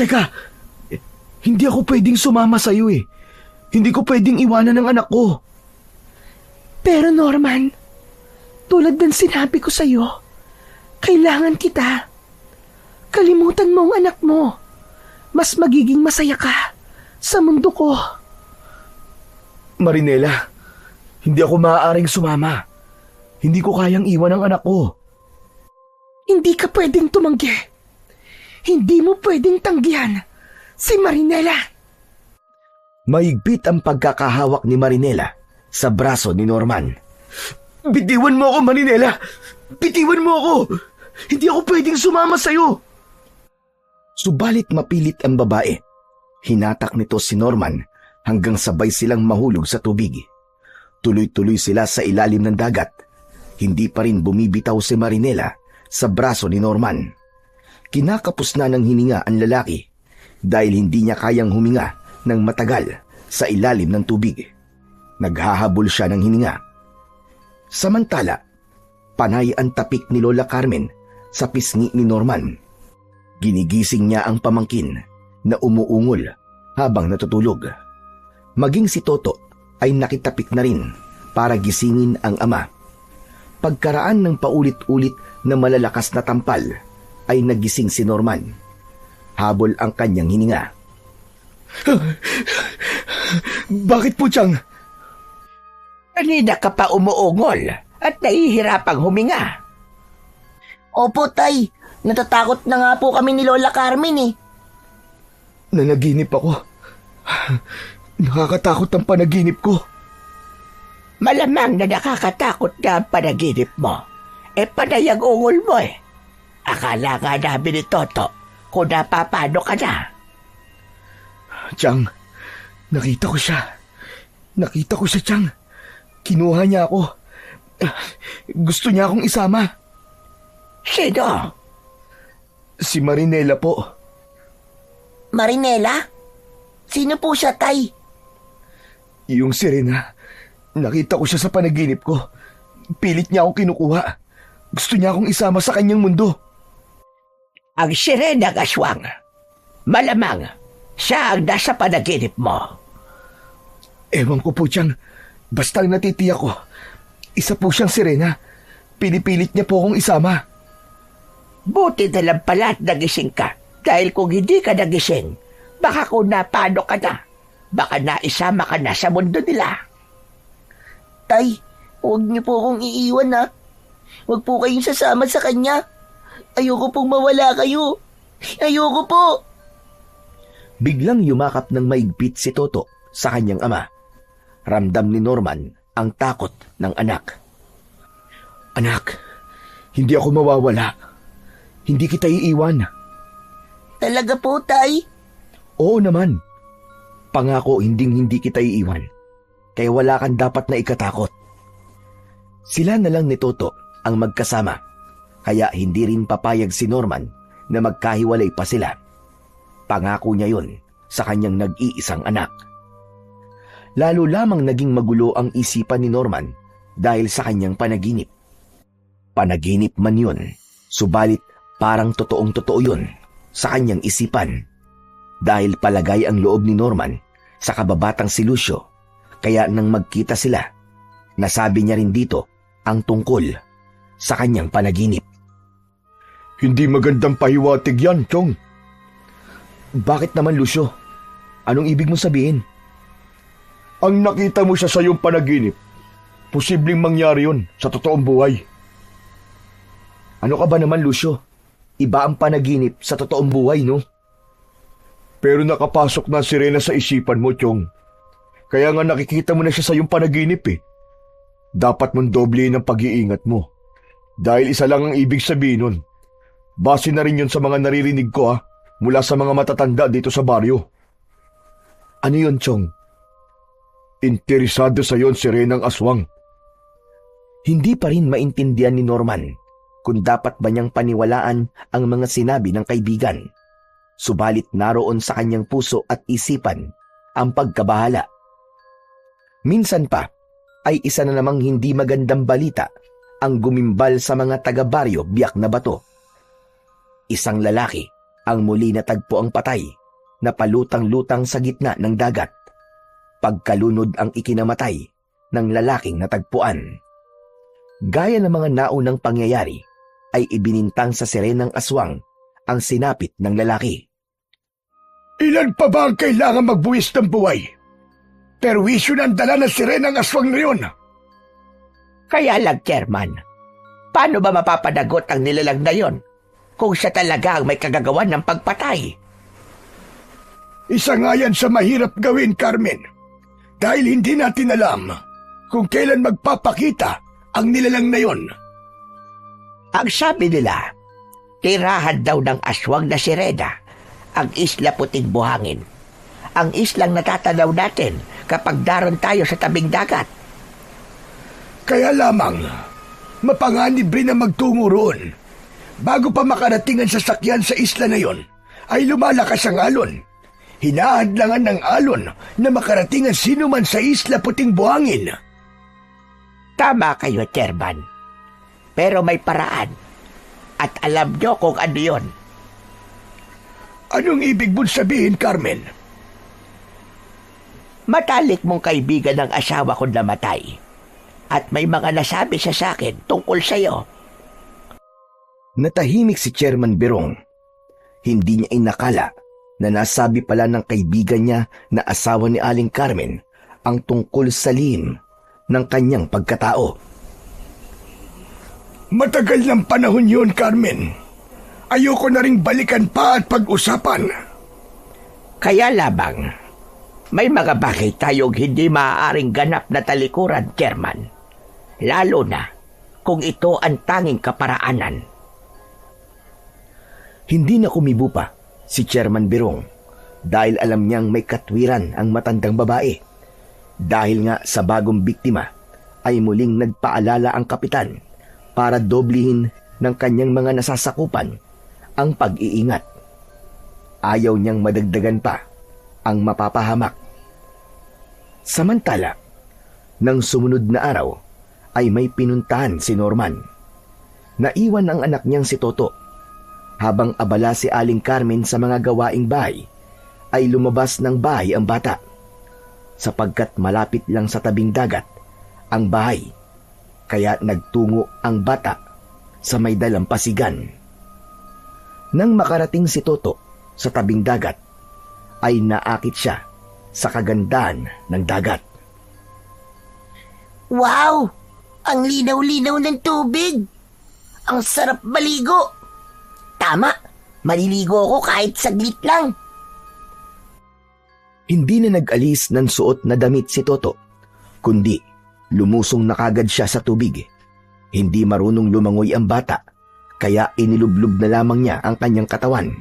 Hindi ako pwedeng sumama sa'yo eh. Hindi ko pwedeng iwanan ang anak ko. Pero Norman, tulad ng sinabi ko sa'yo, kailangan kita. Kalimutan mo ang anak mo. Mas magiging masaya ka sa mundo ko. Marinela, hindi ako maaaring sumama. Hindi ko kayang iwan ang anak ko. Hindi ka pwedeng tumanggi. Hindi mo pwedeng tanggihan si Marinela. Mahigpit ang pagkakahawak ni Marinela sa braso ni Norman. Bitiwan mo ako, Marinela! Bitiwan mo ako! Hindi ako pwedeng sumama sa'yo! Subalit mapilit ang babae. Hinatak nito si Norman hanggang sabay silang mahulog sa tubig. Tuloy-tuloy sila sa ilalim ng dagat. Hindi pa rin bumibitaw si Marinela sa braso ni Norman. Kinakapos na ng hininga ang lalaki dahil hindi niya kayang huminga ng matagal sa ilalim ng tubig. Naghahabol siya ng hininga. Samantala, panay ang tapik ni Lola Carmen sa pisngi ni Norman. Ginigising niya ang pamangkin na umuungol habang natutulog. Maging si Toto ay nakitapik na rin para gisingin ang ama. Pagkaraan ng paulit-ulit na malalakas na tampal, ay nagising si Norman. Habol ang kanyang hininga. Bakit po, Chang? Kanina ka pa umuungol at nahihirapang huminga. Opo, Tay. Natatakot na nga po kami ni Lola Carmen eh. Nanaginip ako. Nakakatakot ang panaginip ko. Malamang na nakakatakot na ang panaginip mo. Panay ang ungol mo eh. Akala nga namin ni Toto kung napapano ka na. Chang, nakita ko siya. Nakita ko siya, Chang. Kinuha niya ako. Gusto niya akong isama. Sino? Si Marinela po. Marinela? Sino po siya, Tay? Yung sirena. Nakita ko siya sa panaginip ko. Pilit niya akong kinukuha. Gusto niya akong isama sa kanyang mundo. Ang sirena aswang. Malamang siya ang nasa panaginip mo. Ewan ko po, Chang. Basta ang natitiyak ko, isa po siyang sirena. Pinipilit niya po akong isama. Buti na lang pala at nagising ka. Dahil kung hindi ka nagising, baka kung napano ka na, baka naisama ka na sa mundo nila. Tay, huwag niyo po akong iiwan ha. Huwag po kayong sasama sa kanya. Ayoko pong mawala kayo. Ayoko po. Biglang yumakap ng maigpit si Toto sa kanyang ama. Ramdam ni Norman ang takot ng anak. Anak, hindi ako mawawala. Hindi kita iiwan. Talaga po, Tay? Oo naman. Pangako hindi kita iiwan. Kaya wala kang dapat na ikatakot. Sila na lang ni Toto ang magkasama. Kaya hindi rin papayag si Norman na magkahiwalay pa sila. Pangako niya yon sa kanyang nag-iisang anak. Lalo lamang naging magulo ang isipan ni Norman dahil sa kanyang panaginip. Panaginip man yun, subalit parang totoong-totoo yun sa kanyang isipan. Dahil palagay ang loob ni Norman sa kababatang si Lucio, kaya nang magkita sila, nasabi niya rin dito ang tungkol sa kanyang panaginip. Hindi magandang pahiwatig yan, Chong. Bakit naman, Lucio? Anong ibig mo sabihin? Ang nakita mo siya sa iyong panaginip, posibleng mangyari yun sa totoong buhay. Ano ka ba naman, Lucio? Iba ang panaginip sa totoong buhay, no? Pero nakapasok na si Rena sa isipan mo, Chong. Kaya nga nakikita mo na siya sa iyong panaginip eh. Dapat mong doblehin ang pag-iingat mo. Dahil isa lang ang ibig sabihin nun, Base na rin yun sa mga naririnig ko mula sa mga matatanda dito sa baryo. Ano yun, Chong? Interesado sa yon si Renang Aswang. Hindi pa rin maintindihan ni Norman kung dapat ba niyang paniwalaan ang mga sinabi ng kaibigan. Subalit naroon sa kanyang puso at isipan ang pagkabahala. Minsan pa ay isa na namang hindi magandang balita ang gumimbal sa mga taga-baryo Biak na Bato. Isang lalaki ang muli natagpo ang patay na palutang-lutang sa gitna ng dagat. Pagkalunod ang ikinamatay ng lalaking natagpuan. Gaya ng mga naunang pangyayari, ay ibinintang sa Sirenang Aswang ang sinapit ng lalaki. Ilan pa ba ang kailangan magbuwis ng buhay? Perwisyo na ang dala ng Sirenang Aswang na yun. Kaya lang, Chairman, paano ba mapapanagot ang nilalang na yon kung siya talaga ang may kagagawan ng pagpatay? Isa nga yan sa mahirap gawin, Carmen. Dahil hindi natin alam kung kailan magpapakita ang nilalang na yon. Ang sabi nila, tirahan daw ng aswang na si Rena ang Isla Puting Buhangin. Ang islang natatanaw natin kapag daron tayo sa tabing dagat. Kaya lamang, mapanganib rin na magtungo roon. Bago pa makarating ang sasakyan sa isla na yon, ay lumalakas ang alon. Hinahadlangan ng alon na makarating ang sino man sa Isla Puting Buhangin. Tama kayo, Chairman. Pero may paraan. At alam nyo kung ano yon. Anong ibig mong sabihin, Carmen? Matalik mong kaibigan ng asawa kong namatay. At may mga nasabi siya sa akin tungkol sa'yo. Natahimik si Chairman Berong. Hindi niya inakala na nasabi pala ng kaibigan niya na asawa ni Aling Carmen ang tungkol sa lihim ng kanyang pagkatao. Matagal ng panahon yun, Carmen. Ayoko na ring balikan pa at pag-usapan. Kaya labang, may mga bagay tayong hindi maaaring ganap na talikuran, Chairman. Lalo na kung ito ang tanging kaparaanan. Hindi na kumibo pa si Chairman Berong dahil alam niyang may katwiran ang matandang babae. Dahil nga sa bagong biktima ay muling nagpaalala ang kapitan para doblihin ng kanyang mga nasasakupan ang pag-iingat. Ayaw niyang madagdagan pa ang mapapahamak. Samantala, nang sumunod na araw ay may pinuntahan si Norman. Naiwan ang anak niyang si Toto. Habang abala si Aling Carmen sa mga gawaing bahay, ay lumabas ng bahay ang bata. Sapagkat malapit lang sa tabing dagat ang bahay, kaya nagtungo ang bata sa may dalampasigan. Nang makarating si Toto sa tabing dagat, ay naakit siya sa kagandahan ng dagat. Wow! Ang linaw-linaw ng tubig! Ang sarap maligo! Tama, maliligo ako kahit saglit lang. Hindi na nag-alis ng suot na damit si Toto, kundi lumusong na kagad siya sa tubig. Hindi marunong lumangoy ang bata, kaya inilublub na lamang niya ang kanyang katawan.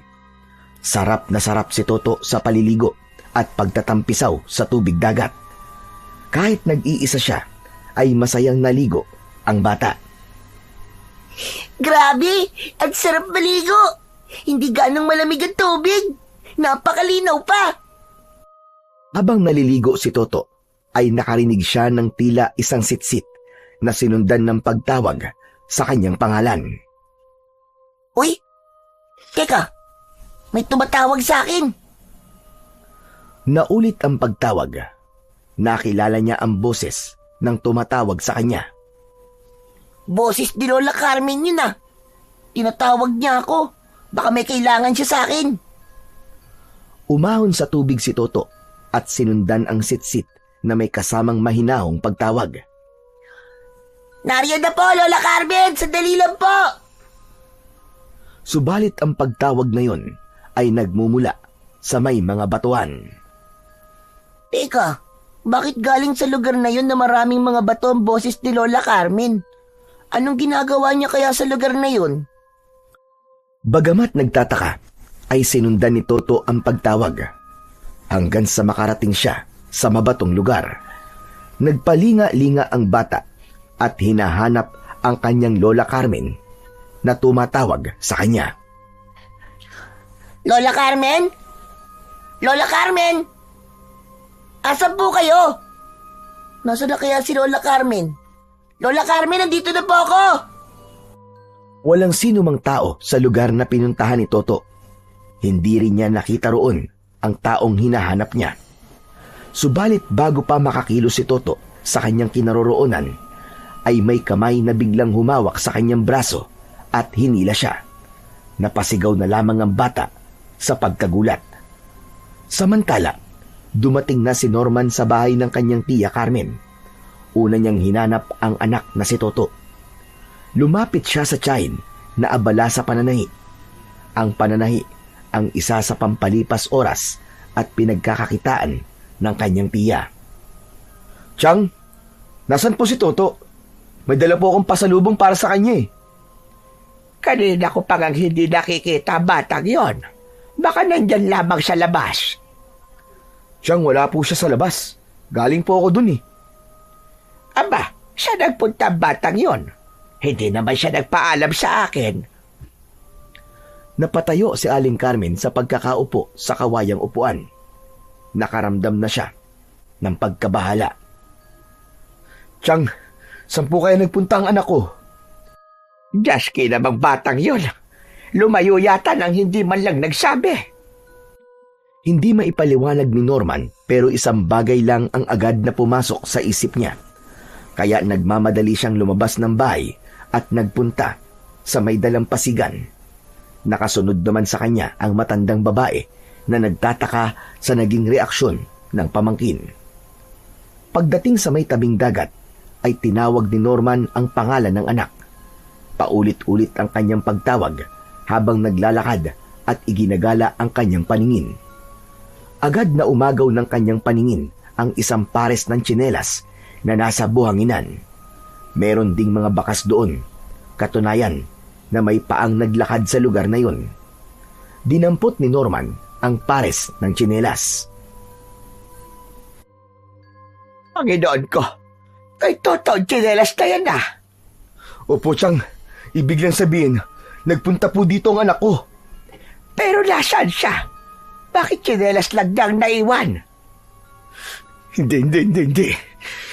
Sarap na sarap si Toto sa paliligo at pagtatampisaw sa tubig dagat. Kahit nag-iisa siya, ay masayang naligo ang bata. Grabe! Ang sarap maligo! Hindi ganang malamig ang tubig! Napakalinaw pa! Habang naliligo si Toto, ay nakarinig siya ng tila isang sitsit na sinundan ng pagtawag sa kanyang pangalan. Uy! Teka! May tumatawag sa akin! Naulit ang pagtawag. Nakilala niya ang boses ng tumatawag sa kanya. Boses ni Lola Carmen yun ah. Tinatawag niya ako. Baka may kailangan siya sa akin. Umahon sa tubig si Toto at sinundan ang sitsit na may kasamang mahinahong pagtawag. Nariyan na po, Lola Carmen! Sandali lang po! Subalit ang pagtawag na yon ay nagmumula sa may mga batuan. Teka, bakit galing sa lugar na yun na maraming mga bato ang boses ni Lola Carmen? Anong ginagawa niya kaya sa lugar na yun? Bagamat nagtataka, ay sinundan ni Toto ang pagtawag hanggang sa makarating siya sa mabatong lugar. Nagpalinga-linga ang bata at hinahanap ang kanyang Lola Carmen na tumatawag sa kanya. Lola Carmen? Lola Carmen? Asan po kayo? Nasaan na kaya si Lola Carmen? Lola Carmen, nandito na po ako! Walang sino mang tao sa lugar na pinuntahan ni Toto. Hindi rin niya nakita roon ang taong hinahanap niya. Subalit bago pa makakilos si Toto sa kanyang kinaroroonan, ay may kamay na biglang humawak sa kanyang braso at hinila siya. Napasigaw na lamang ang bata sa pagkagulat. Samantala, dumating na si Norman sa bahay ng kanyang tiya Carmen. Una niyang hinanap ang anak na si Toto. Lumapit siya sa tiyahin na abala sa pananahi. Ang pananahi ang isa sa pampalipas oras at pinagkakakitaan ng kanyang tiya. Chang, nasan po si Toto? May dala po akong pasalubong para sa kanya eh. Kanina ko pang hindi nakikita ang batang yon. Baka nandyan lamang sa labas. Chang, wala po siya sa labas. Galing po ako dun eh. Aba, siya nagpunta ang batang yon. Hindi naman siya nagpaalam sa akin. Napatayo si Aling Carmen sa pagkakaupo sa kawayang upuan. Nakaramdam na siya ng pagkabahala. Chang, saan po kaya nagpunta ang anak ko? Jaski namang batang yon. Lumayo yata nang hindi man lang nagsabi. Hindi maipaliwanag ni Norman pero isang bagay lang ang agad na pumasok sa isip niya. Kaya nagmamadali siyang lumabas ng bahay at nagpunta sa may dalampasigan. Nakasunod naman sa kanya ang matandang babae na nagtataka sa naging reaksyon ng pamangkin. Pagdating sa may tabing dagat, ay tinawag ni Norman ang pangalan ng anak. Paulit-ulit ang kanyang pagtawag habang naglalakad at iginagala ang kanyang paningin. Agad na umagaw ng kanyang paningin ang isang pares ng tsinelas na nasa buhanginan. Meron ding mga bakas doon, katunayan na may paang naglakad sa lugar na yun. Dinampot ni Norman ang pares ng tsinelas. Panginoon ko, kay Toto ang tsinelas na yan ah. Opo, Chang. Ibig lang sabihin, nagpunta po dito ang anak ko. Pero nasaan siya? Bakit tsinelas lang niyang naiwan? Hindi.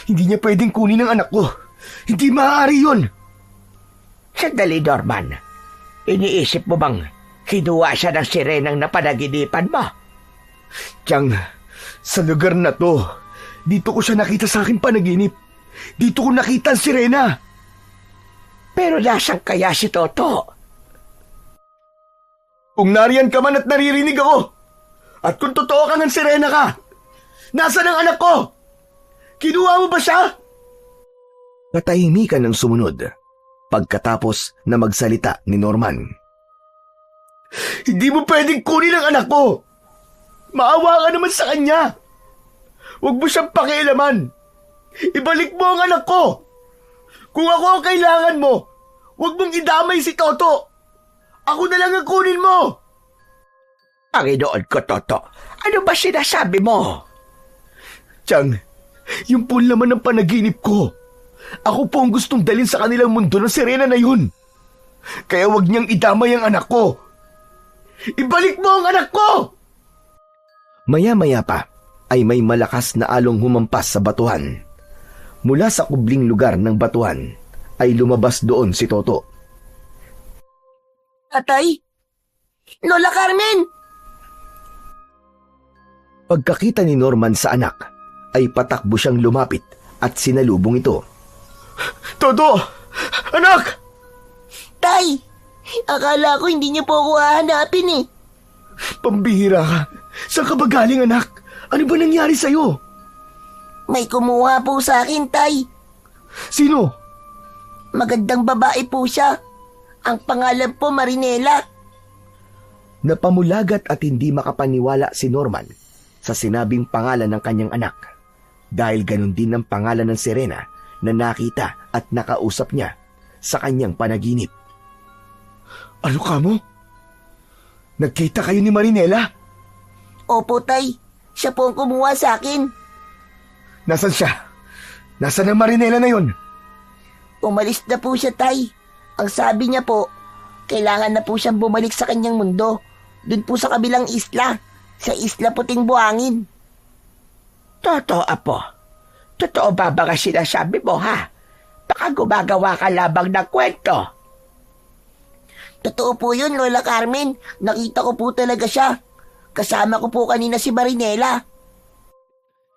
Hindi niya pwedeng kunin ang anak ko. Hindi maaari yun. Sandali, Norman. Iniisip mo bang kinuha siya ng sirenang napanaginipan mo? Chang, sa lugar na to, dito ko siya nakita sa aking panaginip. Dito ko nakita ang sirena. Pero nasaan kaya si Toto? Kung nariyan ka man at naririnig ako, at kung totoo kang ang sirena ka, nasaan ang anak ko? Kinuha mo ba siya? Katahimikan ng sumunod pagkatapos na magsalita ni Norman. Hindi mo pwedeng kunin ang anak ko. Maawa ka naman sa kanya. Huwag mo siyang pakialaman. Ibalik mo ang anak ko. Kung ako ang kailangan mo, huwag mong idamay si Toto. Ako na lang ang kunin mo. Panginoon ko, Toto. Ano ba sinasabi mo? Chang, yung po laman ng panaginip ko. Ako po ang gustong dalhin sa kanilang mundo ng sirena na yun. Kaya huwag niyang idamay ang anak ko. Ibalik mo ang anak ko! Maya-maya pa ay may malakas na along humampas sa batuhan. Mula sa kubling lugar ng batuhan ay lumabas doon si Toto. Atay? Lola Carmen! Pagkakita ni Norman sa anak, ay patakbo siyang lumapit at sinalubong ito. Toto! Anak! Tay! Akala ko hindi niyo po ako hahanapin eh. Pambihira ka. Saan ka ba galing, anak? Ano ba nangyari sa'yo? May kumuha po sa akin, Tay. Sino? Magandang babae po siya. Ang pangalan po Marinela. Napamulagat at hindi makapaniwala si Norman sa sinabing pangalan ng kanyang anak. Dahil ganun din ang pangalan ng sirena na nakita at nakausap niya sa kanyang panaginip. Ano ka mo? Nagkita kayo ni Marinela? Opo, Tay. Siya po ang kumuha sa akin. Nasaan siya? Nasaan ang Marinela na yon? Umalis na po siya, Tay. Ang sabi niya po, kailangan na po siyang bumalik sa kanyang mundo. Doon po sa kabilang isla. Sa isla Puting Buhangin. Totoo, Apo. Totoo ba mga sinasabi mo, ha? Baka gumagawa ka labang ng kwento. Totoo po yun, Lola Carmen. Nakita ko po talaga siya. Kasama ko po kanina si Marinela.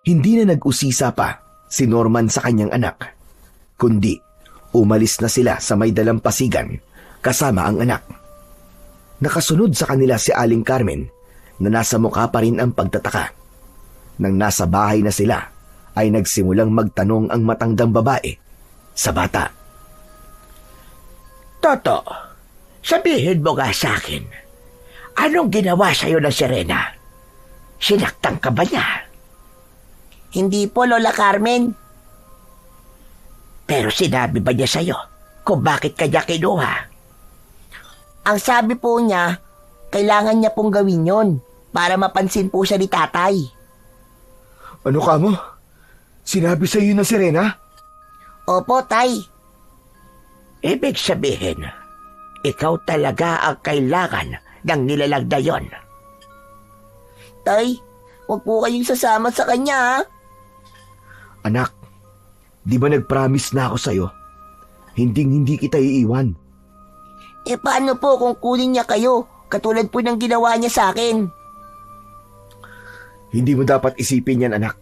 Hindi na nag-usisa pa si Norman sa kanyang anak, kundi umalis na sila sa may dalampasigan kasama ang anak. Nakasunod sa kanila si Aling Carmen na nasa mukha pa rin ang pagtataka. Nang nasa bahay na sila, ay nagsimulang magtanong ang matandang babae sa bata. Toto, sabihin mo nga sa akin, anong ginawa sa'yo ng Serena? Sinaktan ka ba niya? Hindi po, Lola Carmen. Pero sinabi ba niya sa'yo kung bakit kanya kinuha? Ang sabi po niya, kailangan niya pong gawin yon para mapansin po siya ni tatay. Ano ka mo? Sinabi sa iyo na Serena? Opo, Tay. Ibig sabihin, ikaw talaga ang kailangan ng nilalang na yon. Tay, huwag po kayong sasama sa kanya, ha? Anak, di ba nag-promise na ako sa'yo? Hindi kita iiwan. E paano po kung kunin niya kayo, katulad po ng ginawa niya sa akin? Hindi mo dapat isipin yan, anak.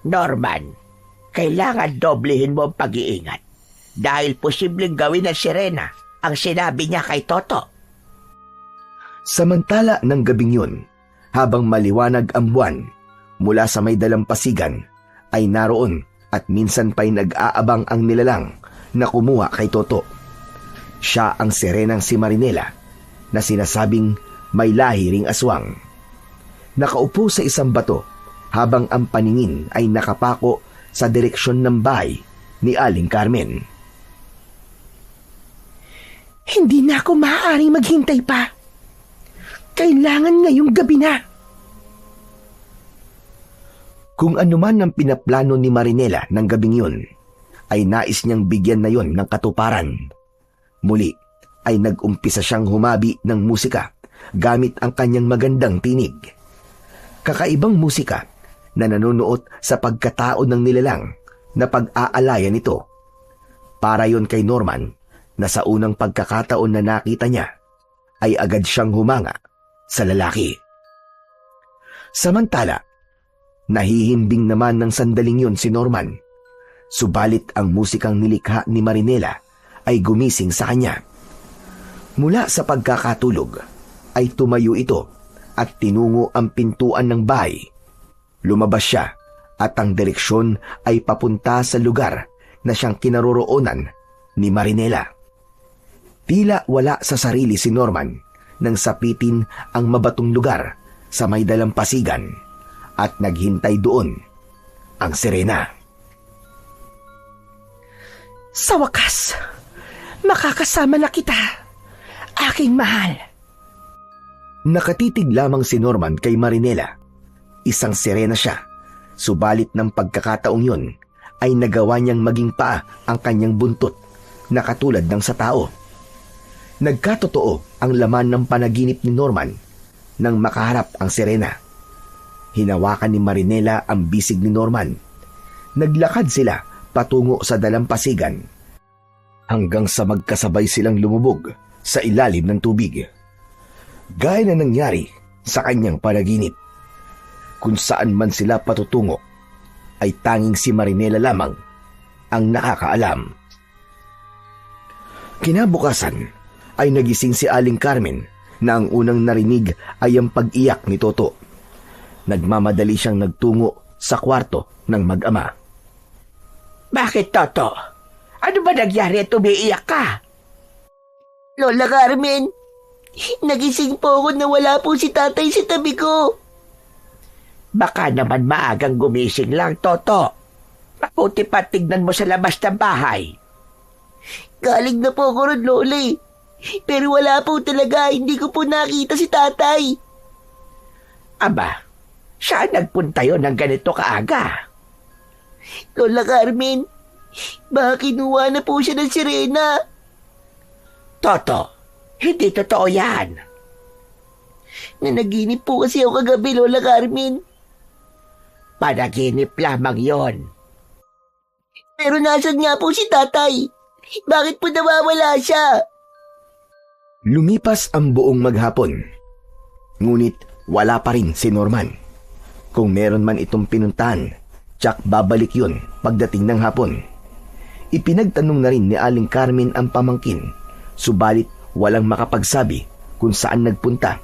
Norman, kailangan doblehin mo ang pag-iingat dahil posibleng gawin ng Serena ang sinabi niya kay Toto. Samantala ng gabing yun, habang maliwanag ang buwan, mula sa may dalampasigan, ay naroon at minsan pa'y nag-aabang ang nilalang na kumuha kay Toto. Siya ang Serenang si Marinela na sinasabing may lahi ring aswang. Nakaupo sa isang bato habang ang paningin ay nakapako sa direksyon ng bahay ni Aling Carmen. Hindi na ako maaaring maghintay pa. Kailangan ngayong gabi na. Kung anuman ang pinaplano ni Marinela ng gabing yun, ay nais niyang bigyan na yon ng katuparan. Muli ay nag-umpisa siyang humabi ng musika gamit ang kanyang magandang tinig. Kakaibang musika na nanunuot sa pagkatao ng nilalang na pag-aalaya nito. Para yon kay Norman na sa unang pagkakataon na nakita niya ay agad siyang humanga sa lalaki. Samantala, nahihimbing naman ng sandaling yun si Norman. Subalit ang musikang nilikha ni Marinela ay gumising sa kanya. Mula sa pagkakatulog ay tumayo ito at tinungo ang pintuan ng bahay. Lumabas siya at ang direksyon ay papunta sa lugar na siyang kinaroroonan ni Marinela. Tila wala sa sarili si Norman nang sapitin ang mabatong lugar sa may dalampasigan at naghintay doon ang Serena. Sa wakas, makakasama na kita, aking mahal. Nakatitig lamang si Norman kay Marinela. Isang Serena siya, subalit ng pagkakataong yun ay nagawa niyang maging paa ang kanyang buntot na katulad ng sa tao. Nagkatotoo ang laman ng panaginip ni Norman nang makaharap ang Serena. Hinawakan ni Marinela ang bisig ni Norman. Naglakad sila patungo sa dalampasigan hanggang sa magkasabay silang lumubog sa ilalim ng tubig. Gaya na nangyari sa kanyang panaginip. Kung saan man sila patutungo, ay tanging si Marinela lamang ang nakakaalam. Kinabukasan ay nagising si Aling Carmen na ang unang narinig ay ang pag-iyak ni Toto. Nagmamadali siyang nagtungo sa kwarto ng mag-ama. Bakit, Toto? Ano ba nangyari at umiiyak ka? Lola Carmen, nagising po ako na wala po si tatay sa tabi ko. Baka naman maagang gumising lang, Toto. Mabuti pa tignan mo sa labas ng bahay. Galing na po ako ron, Lola. Pero wala po talaga, hindi ko po nakita si tatay. Aba, saan nagpunta yon ng ganito kaaga? Lola Carmen, baka kinuha na po siya ng sirena. Toto, hindi totoo yan. Nanaginip po kasi ako kagabi, Lola Carmen. Panaginip lamang yon. Pero nasan nga po si tatay? Bakit po nawawala siya? Lumipas ang buong maghapon. Ngunit wala pa rin si Norman. Kung meron man itong pinuntahan, tsak babalik yun pagdating ng hapon. Ipinagtanong na rin ni Aling Carmen ang pamangkin, subalit walang makapagsabi kung saan nagpunta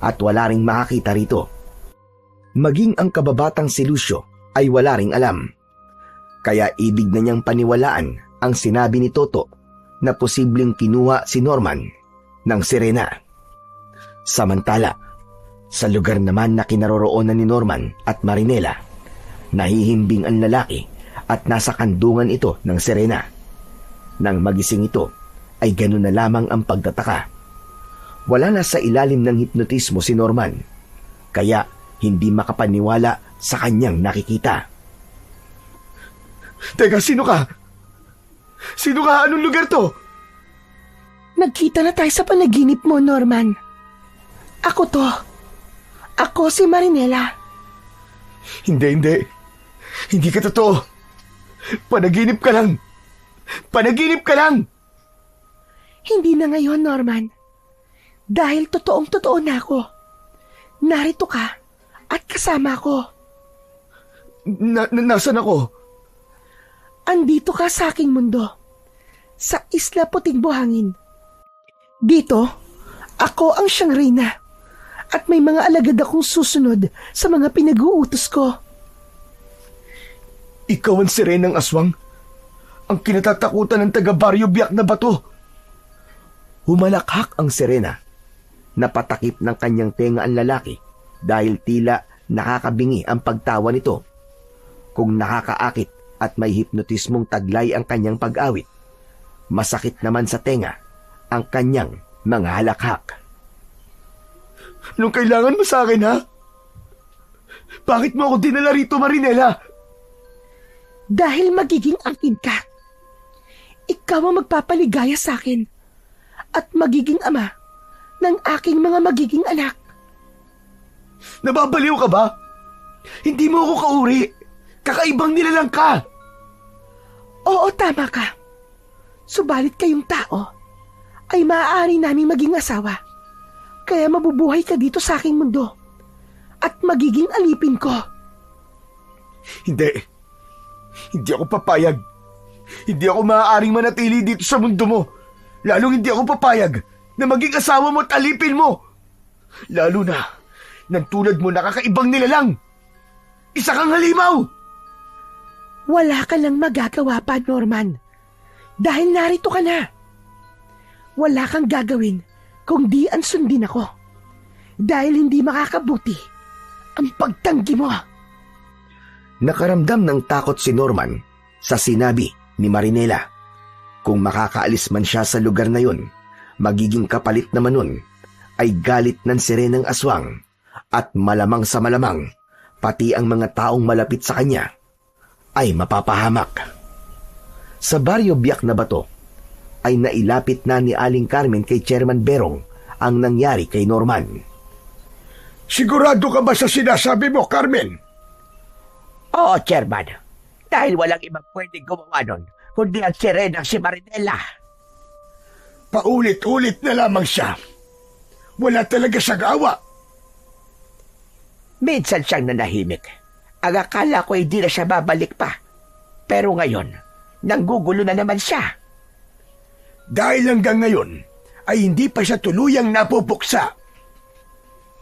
at wala ring makakita rito. Maging ang kababatang si Lucio ay wala ring alam. Kaya ibig na niyang paniwalaan ang sinabi ni Toto na posibleng kinuha si Norman ng sirena. Samantala, sa lugar naman na kinaroroonan ni Norman at Marinela, nahihimbing ang lalaki at nasa kandungan ito ng sirena. Nang magising ito, ay ganun na lamang ang pagtataka. Wala na sa ilalim ng hipnotismo si Norman, kaya hindi makapaniwala sa kanyang nakikita. Teka, sino ka? Sino ka? Anong lugar to? Nagkita na tayo sa panaginip mo, Norman. Ako to. Ako si Marinela. Hindi. Hindi ka totoo. Panaginip ka lang. Panaginip ka lang. Hindi na ngayon, Norman. Dahil totoong-totoo na ako. Narito ka at kasama ko. Nasaan ako? Andito ka sa aking mundo. Sa Isla Puting Buhangin. Dito, ako ang siyang reyna. At may mga alagad akong susunod sa mga pinag-uutos ko. Ikaw ang sirenang aswang? Ang kinatatakutan ng taga-Baryo Biak na bato? Humalakhak ang sirena. Napatakip ng kanyang tenga ang lalaki dahil tila nakakabingi ang pagtawa nito. Kung nakakaakit at may hipnotismong taglay ang kanyang pag-awit, masakit naman sa tenga ang kanyang mga halakhak. Anong kailangan mo sa akin, ha? Bakit mo ako dinala rito, Marinela? Dahil magiging akin ka. Ikaw ang magpapaligaya sa akin at magiging ama ng aking mga magiging anak. Nababaliw ka ba? Hindi mo ako kauri. Kakaibang nilalang ka. Oo, tama ka. Subalit kayong tao ay maaari naming maging asawa. Kaya mabubuhay ka dito sa aking mundo at magiging alipin ko. Hindi. Hindi ako papayag. Hindi ako maaaring manatili dito sa mundo mo. Lalong hindi ako papayag na maging asawa mo at alipin mo. Lalo na, nang tulad mo nakakaibang nilalang. Isa kang halimaw! Wala ka lang magagawa pa, Norman. Dahil narito ka na. Wala kang gagawin kung di ang sundin ako. Dahil hindi makakabuti ang pagtanggi mo. Nakaramdam ng takot si Norman sa sinabi ni Marinela. Kung makakaalis man siya sa lugar na yun, magiging kapalit naman nun ay galit ng sirenang aswang at malamang sa malamang, pati ang mga taong malapit sa kanya ay mapapahamak. Sa Baryo Biak na bato, ay nailapit na ni Aling Carmen kay Chairman Berong ang nangyari kay Norman. Sigurado ka ba sa sinasabi mo, Carmen? Oo, Chairman. Dahil walang ibang pwedeng gumawa nun, kundi ang sirenang si Marinela. Paulit-ulit na lamang siya. Wala talaga siyang awa. Minsan siyang nanahimik. Ang akala ko hindi na siya babalik pa. Pero ngayon, nanggugulo na naman siya. Dahil hanggang ngayon, ay hindi pa siya tuluyang napupuksa.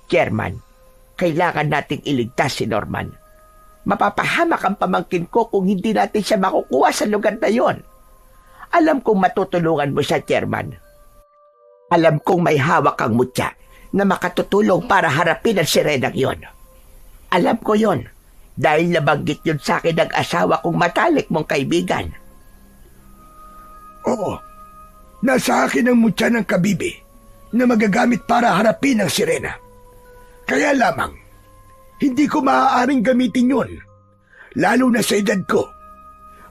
Chairman, kailangan nating iligtas si Norman. Mapapahamak ang pamangkin ko kung hindi natin siya makukuha sa lugar na yon. Alam kong matutulungan mo siya, Chairman. Alam kong may hawak kang mutya na makatutulong para harapin ang sirenang yon. Alam ko yon dahil nabanggit yun sa akin ng asawa kong matalik mong kaibigan. Oo, Nasa akin ang mutya ng kabibi na magagamit para harapin ang sirena. Kaya lamang, hindi ko maaaring gamitin yun. Lalo na sa edad ko.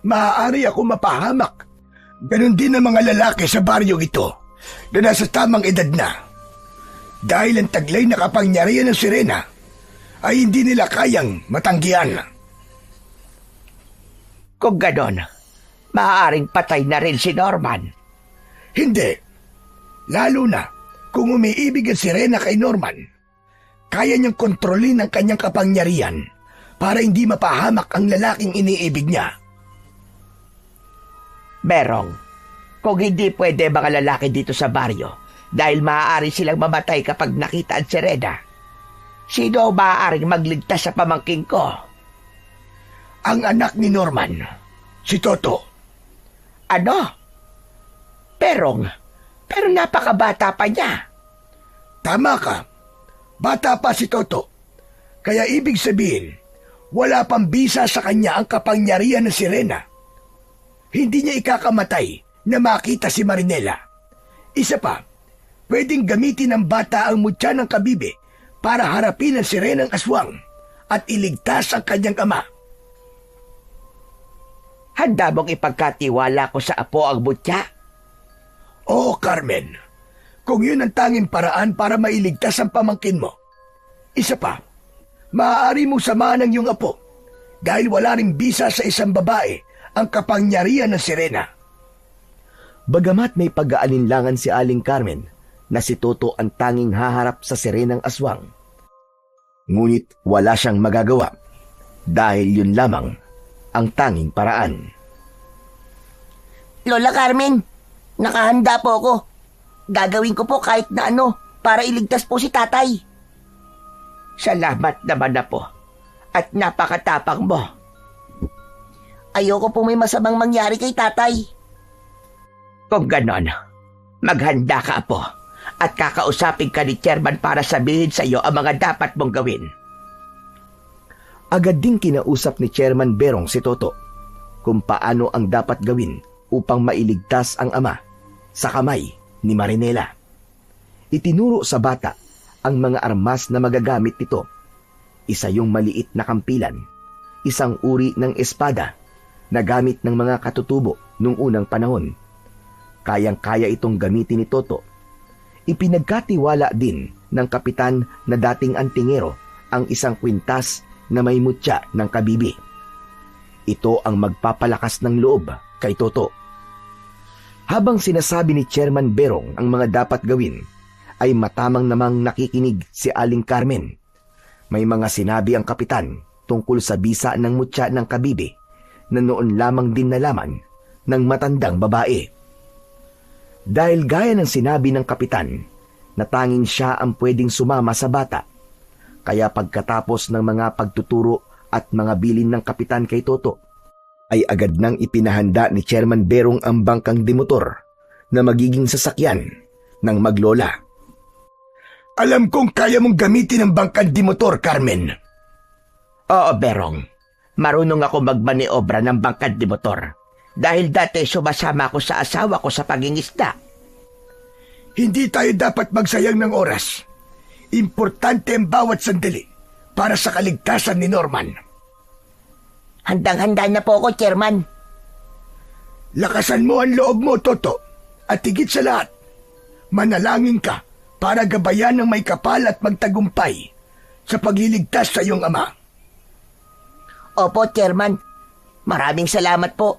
Maaari ako mapahamak. Ganon din ang mga lalaki sa baryong ito na nasa tamang edad na. Dahil ang taglay na kapangyarihan ng sirena ay hindi nila kayang matanggihan. Kung ganon, maaaring patay na rin si Norman. Hindi. Lalo na kung umiibig ang sirena kay Norman, kaya niyang kontrolin ang kanyang kapangyarihan para hindi mapahamak ang lalaking iniibig niya. Berong, kung hindi pwede mga lalaki dito sa baryo dahil maaari silang mamatay kapag nakita ang sirena, sino ang maaaring magligtas sa pamangking ko? Ang anak ni Norman, si Toto. Ano? Pero napakabata pa niya. Tama ka. Bata pa si Toto. Kaya ibig sabihin, wala pang bisa sa kanya ang kapangyarihan ng sirena. Hindi niya ikakamatay na makita si Marinela. Isa pa, pwedeng gamitin ng bata ang mutya ng kabibe para harapin ang sirenang aswang at iligtas ang kanyang ama. Handa mong ipagkatiwala ko sa apo ang mutya? Oo, Carmen. Kung yun ang tanging paraan para mailigtas ang pamangkin mo. Isa pa, maaari mong samahan ang iyong apo dahil wala ring bisa sa isang babae ang kapangyarihan ng sirena. Bagamat may pag-aalinlangan si Aling Carmen na si Toto ang tanging haharap sa sirenang aswang, ngunit wala siyang magagawa dahil yun lamang ang tanging paraan. Lola Carmen, nakahanda po ako. Gagawin ko po kahit na ano para iligtas po si tatay. Salamat naman na po at napakatapang mo. Ayoko po may masamang mangyari kay tatay. Kung ganon, maghanda ka po at kakausapin ka ni Chairman para sabihin sa iyo ang mga dapat mong gawin. Agad ding kinausap ni Chairman Berong si Toto kung paano ang dapat gawin upang mailigtas ang ama sa kamay ni Marinela. Itinuro sa bata ang mga armas na magagamit nito. Isa yung maliit na kampilan, isang uri ng espada na gamit ng mga katutubo noong unang panahon. Kayang-kaya itong gamitin ni Toto. Ipinagkatiwala din ng kapitan na dating antingero ang isang kwintas na may mutya ng kabibi. Ito ang magpapalakas ng loob kay Toto. Habang sinasabi ni Chairman Berong ang mga dapat gawin, ay matamang namang nakikinig si Aling Carmen. May mga sinabi ang kapitan tungkol sa bisa ng mutya ng kabibi na noon lamang din nalaman ng matandang babae. Dahil gaya ng sinabi ng kapitan na tanging siya ang pwedeng sumama sa bata, kaya pagkatapos ng mga pagtuturo at mga bilin ng kapitan kay Toto, ay agad nang ipinahanda ni Chairman Berong ang bangkang dimotor na magiging sasakyan ng maglola. Alam kong kaya mong gamitin ang bangkang dimotor, Carmen. Oo, Berong. Marunong ako magmaniobra ng bangkad di motor dahil dati sumasama ako sa asawa ko sa pangingisda. Hindi tayo dapat magsayang ng oras. Importante ang bawat sandali para sa kaligtasan ni Norman. Handang-handa na po ako, Chairman. Lakasan mo ang loob mo, Toto. At higit sa lahat, manalangin ka para gabayan ng may kapal at magtagumpay sa pagliligtas sa iyong ama. Opo, Chairman. Maraming salamat po.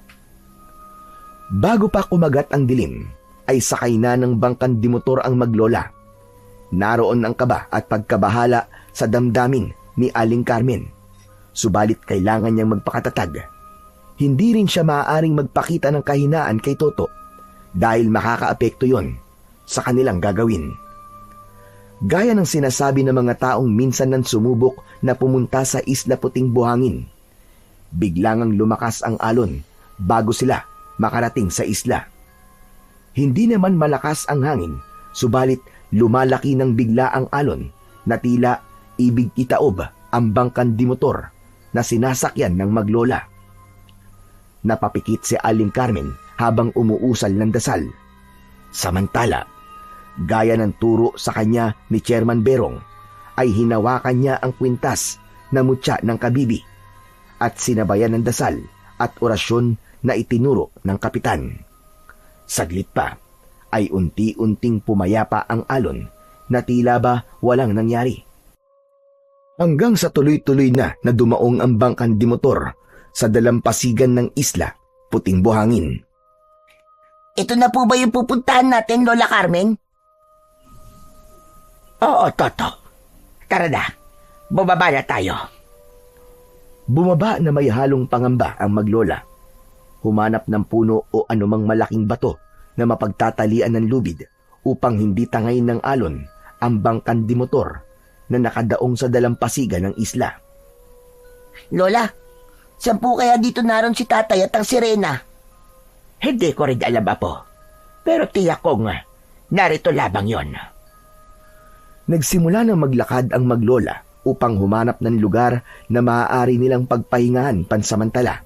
Bago pa kumagat ang dilim, ay sakay na ng bangkan dimotor ang maglola. Naroon ang kaba at pagkabahala sa damdamin ni Aling Carmen. Subalit kailangan niyang magpakatatag. Hindi rin siya maaaring magpakita ng kahinaan kay Toto dahil makakaapekto yon sa kanilang gagawin. Gaya ng sinasabi ng mga taong minsan nang sumubok na pumunta sa Isla Puting Buhangin, biglangang lumakas ang alon bago sila makarating sa isla. Hindi naman malakas ang hangin, subalit lumalaki ng bigla ang alon na tila ibig itaob ang bangkan dimotor na sinasakyan ng maglola. Napapikit si Aling Carmen habang umuusal ng dasal. Samantala, gaya ng turo sa kanya ni Chairman Berong, ay hinawakan niya ang kwintas na mutya ng kabibi at sinabayan ng dasal at orasyon na itinuro ng kapitan. Saglit pa ay unti-unting pumayapa ang alon na tila ba walang nangyari. Hanggang sa tuloy-tuloy na dumaong ang bangkan di motor sa dalampasigan ng isla, Puting Buhangin. Ito na po ba yung pupuntahan natin, Lola Carmen? Oo, Toto. Tara na. Bumaba na tayo. Bumaba na may halong pangamba ang maglola. Humanap ng puno o anumang malaking bato na mapagtatalian ng lubid upang hindi tangay ng alon ang bangkan di motor na nakadaong sa dalampasigan ng isla. Lola, saan po kaya dito naroon si tatay at ang sirena? Hindi ko rin alam, Apo. Pero tiyak kong narito labang yon. Nagsimula na maglakad ang maglola upang humanap ng lugar na maaari nilang pagpahingahan pansamantala.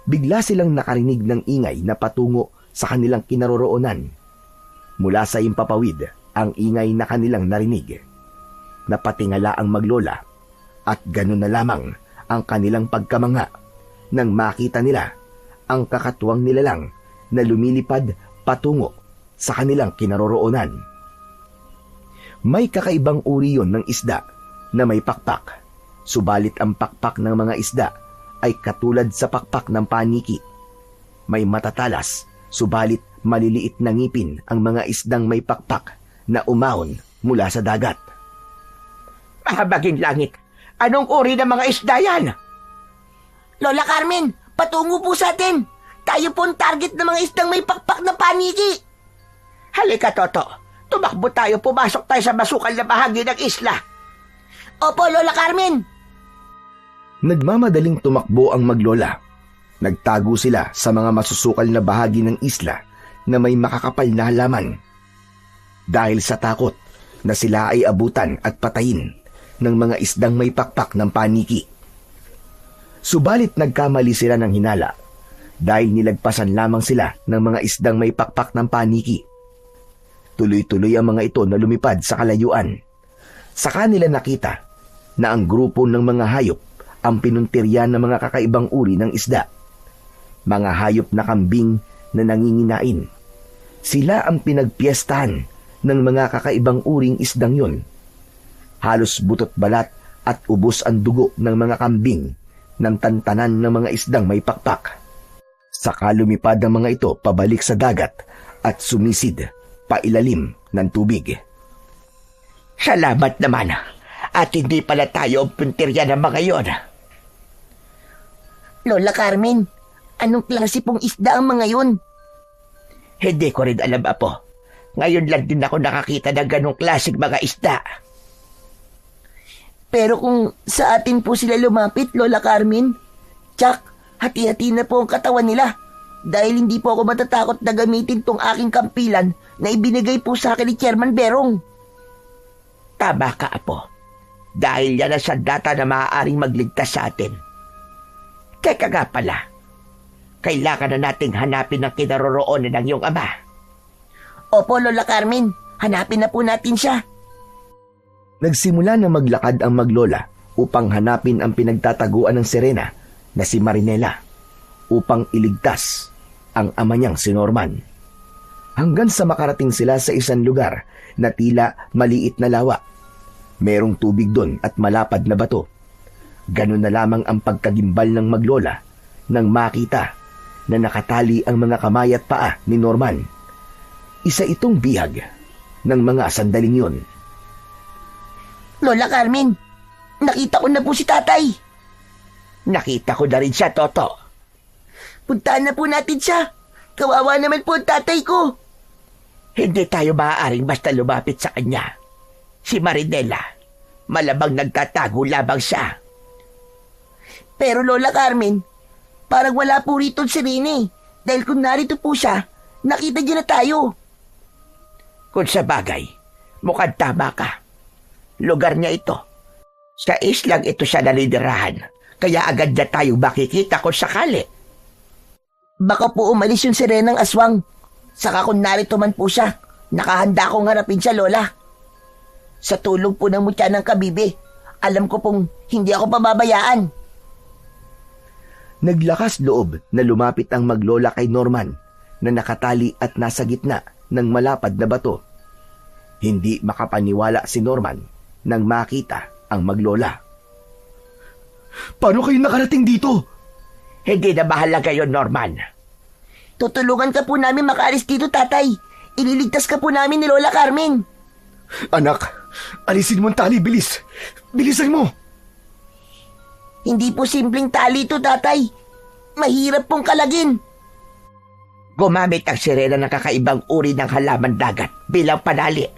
Bigla silang nakarinig ng ingay na patungo sa kanilang kinaroroonan. Mula sa impapawid ang ingay na kanilang narinig. Napatingala ang maglola at ganun na lamang ang kanilang pagkamangha nang makita nila ang kakatuwang nilalang na lumilipad patungo sa kanilang kinaroroonan. May kakaibang uri yon ng isda na may pakpak, subalit ang pakpak ng mga isda ay katulad sa pakpak ng paniki. May matatalas, subalit maliliit na ngipin ang mga isdang may pakpak na umahon mula sa dagat. Mahabagin langit, anong uri ng mga isda yan? Lola Carmen, patungo po sa atin. Tayo po ang target ng mga isdang may pakpak na paniki. Halika, Toto. Tumakbo tayo, pumasok tayo sa masukal na bahagi ng isla. Opo, Lola Carmen. Nagmamadaling tumakbo ang maglola. Nagtago sila sa mga masusukal na bahagi ng isla na may makakapal na halaman. Dahil sa takot na sila ay abutan at patayin ng mga isdang may pakpak ng paniki. Subalit nagkamali sila ng hinala dahil nilagpasan lamang sila ng mga isdang may pakpak ng paniki. Tuloy-tuloy ang mga ito na lumipad sa kalayuan. Saka nila nakita na ang grupo ng mga hayop ang pinuntiryan ng mga kakaibang uri ng isda. Mga hayop na kambing na nanginginain. Sila ang pinagpiestahan ng mga kakaibang uring isdang yun. Halos butot balat at ubos ang dugo ng mga kambing ng tantanan ng mga isdang may pakpak. Saka lumipad ang mga ito pabalik sa dagat at sumisid pailalim ng tubig. Salamat naman. At hindi pala tayo ang puntirya ng mga yon. Lola Carmen, anong klase pong isda ang mga yun? Hindi ko rin alam, Apo. Ngayon lang din ako nakakita ng ganong klaseng mga isda. Pero kung sa atin po sila lumapit, Lola Carmen, tsak, hati-hati na po ang katawan nila. Dahil hindi po ako matatakot na gamitin tong aking kampilan na ibinigay po sa akin ni Chairman Berong. Tama ka, Apo. Dahil yan ang sandata na maaaring magligtas sa atin. Teka nga pala, kailangan na nating hanapin ang kinaroroonan ng iyong ama. Opo, Lola Carmen, hanapin na po natin siya. Nagsimula na maglakad ang maglola upang hanapin ang pinagtataguan ng sirena na si Marinela upang iligtas ang ama niyang si Norman. Hanggang sa makarating sila sa isang lugar na tila maliit na lawa. Merong tubig doon at malapad na bato. Ganun na lamang ang pagkagimbal ng maglola nang makita na nakatali ang mga kamay at paa ni Norman. Isa itong bihag ng mga sandaling yun. Lola Carmen, nakita ko na po si tatay. Nakita ko na rin siya, Toto. Puntahan na po natin siya. Kawawa naman po ang tatay ko. Hindi tayo maaaring basta lumapit sa kanya. Si Marinela, malabang nagtatago labang siya. Pero Lola Carmen, parang wala po rito si Rene. Dahil kung narito po siya, nakita niya na tayo. Kung sa bagay, mukhang tama ka. Lugar niya ito. Sa islang ito siya nalidirahan, kaya agad na tayo makikita kung sakali. Baka po umalis yung sirenang aswang. Saka kung narito man po siya, nakahanda akong harapin siya, Lola. Sa tulong po ng mutya ng kabibi, alam ko pong hindi ako pababayaan. Naglakas loob na lumapit ang maglola kay Norman na nakatali at nasa gitna ng malapad na bato. Hindi makapaniwala si Norman nang makita ang maglola. Paano kayo nakarating dito? Hindi na mahalaga yun, Norman. Tutulungan ka po namin makaalis dito, tatay. Ililigtas ka po namin ni Lola Carmen. Anak, alisin mo ang tali, bilis. Bilisan mo. Hindi po simpleng tali ito, tatay. Mahirap pong kalagin. Gumamit ang sirena ng kakaibang uri ng halaman dagat bilang panali.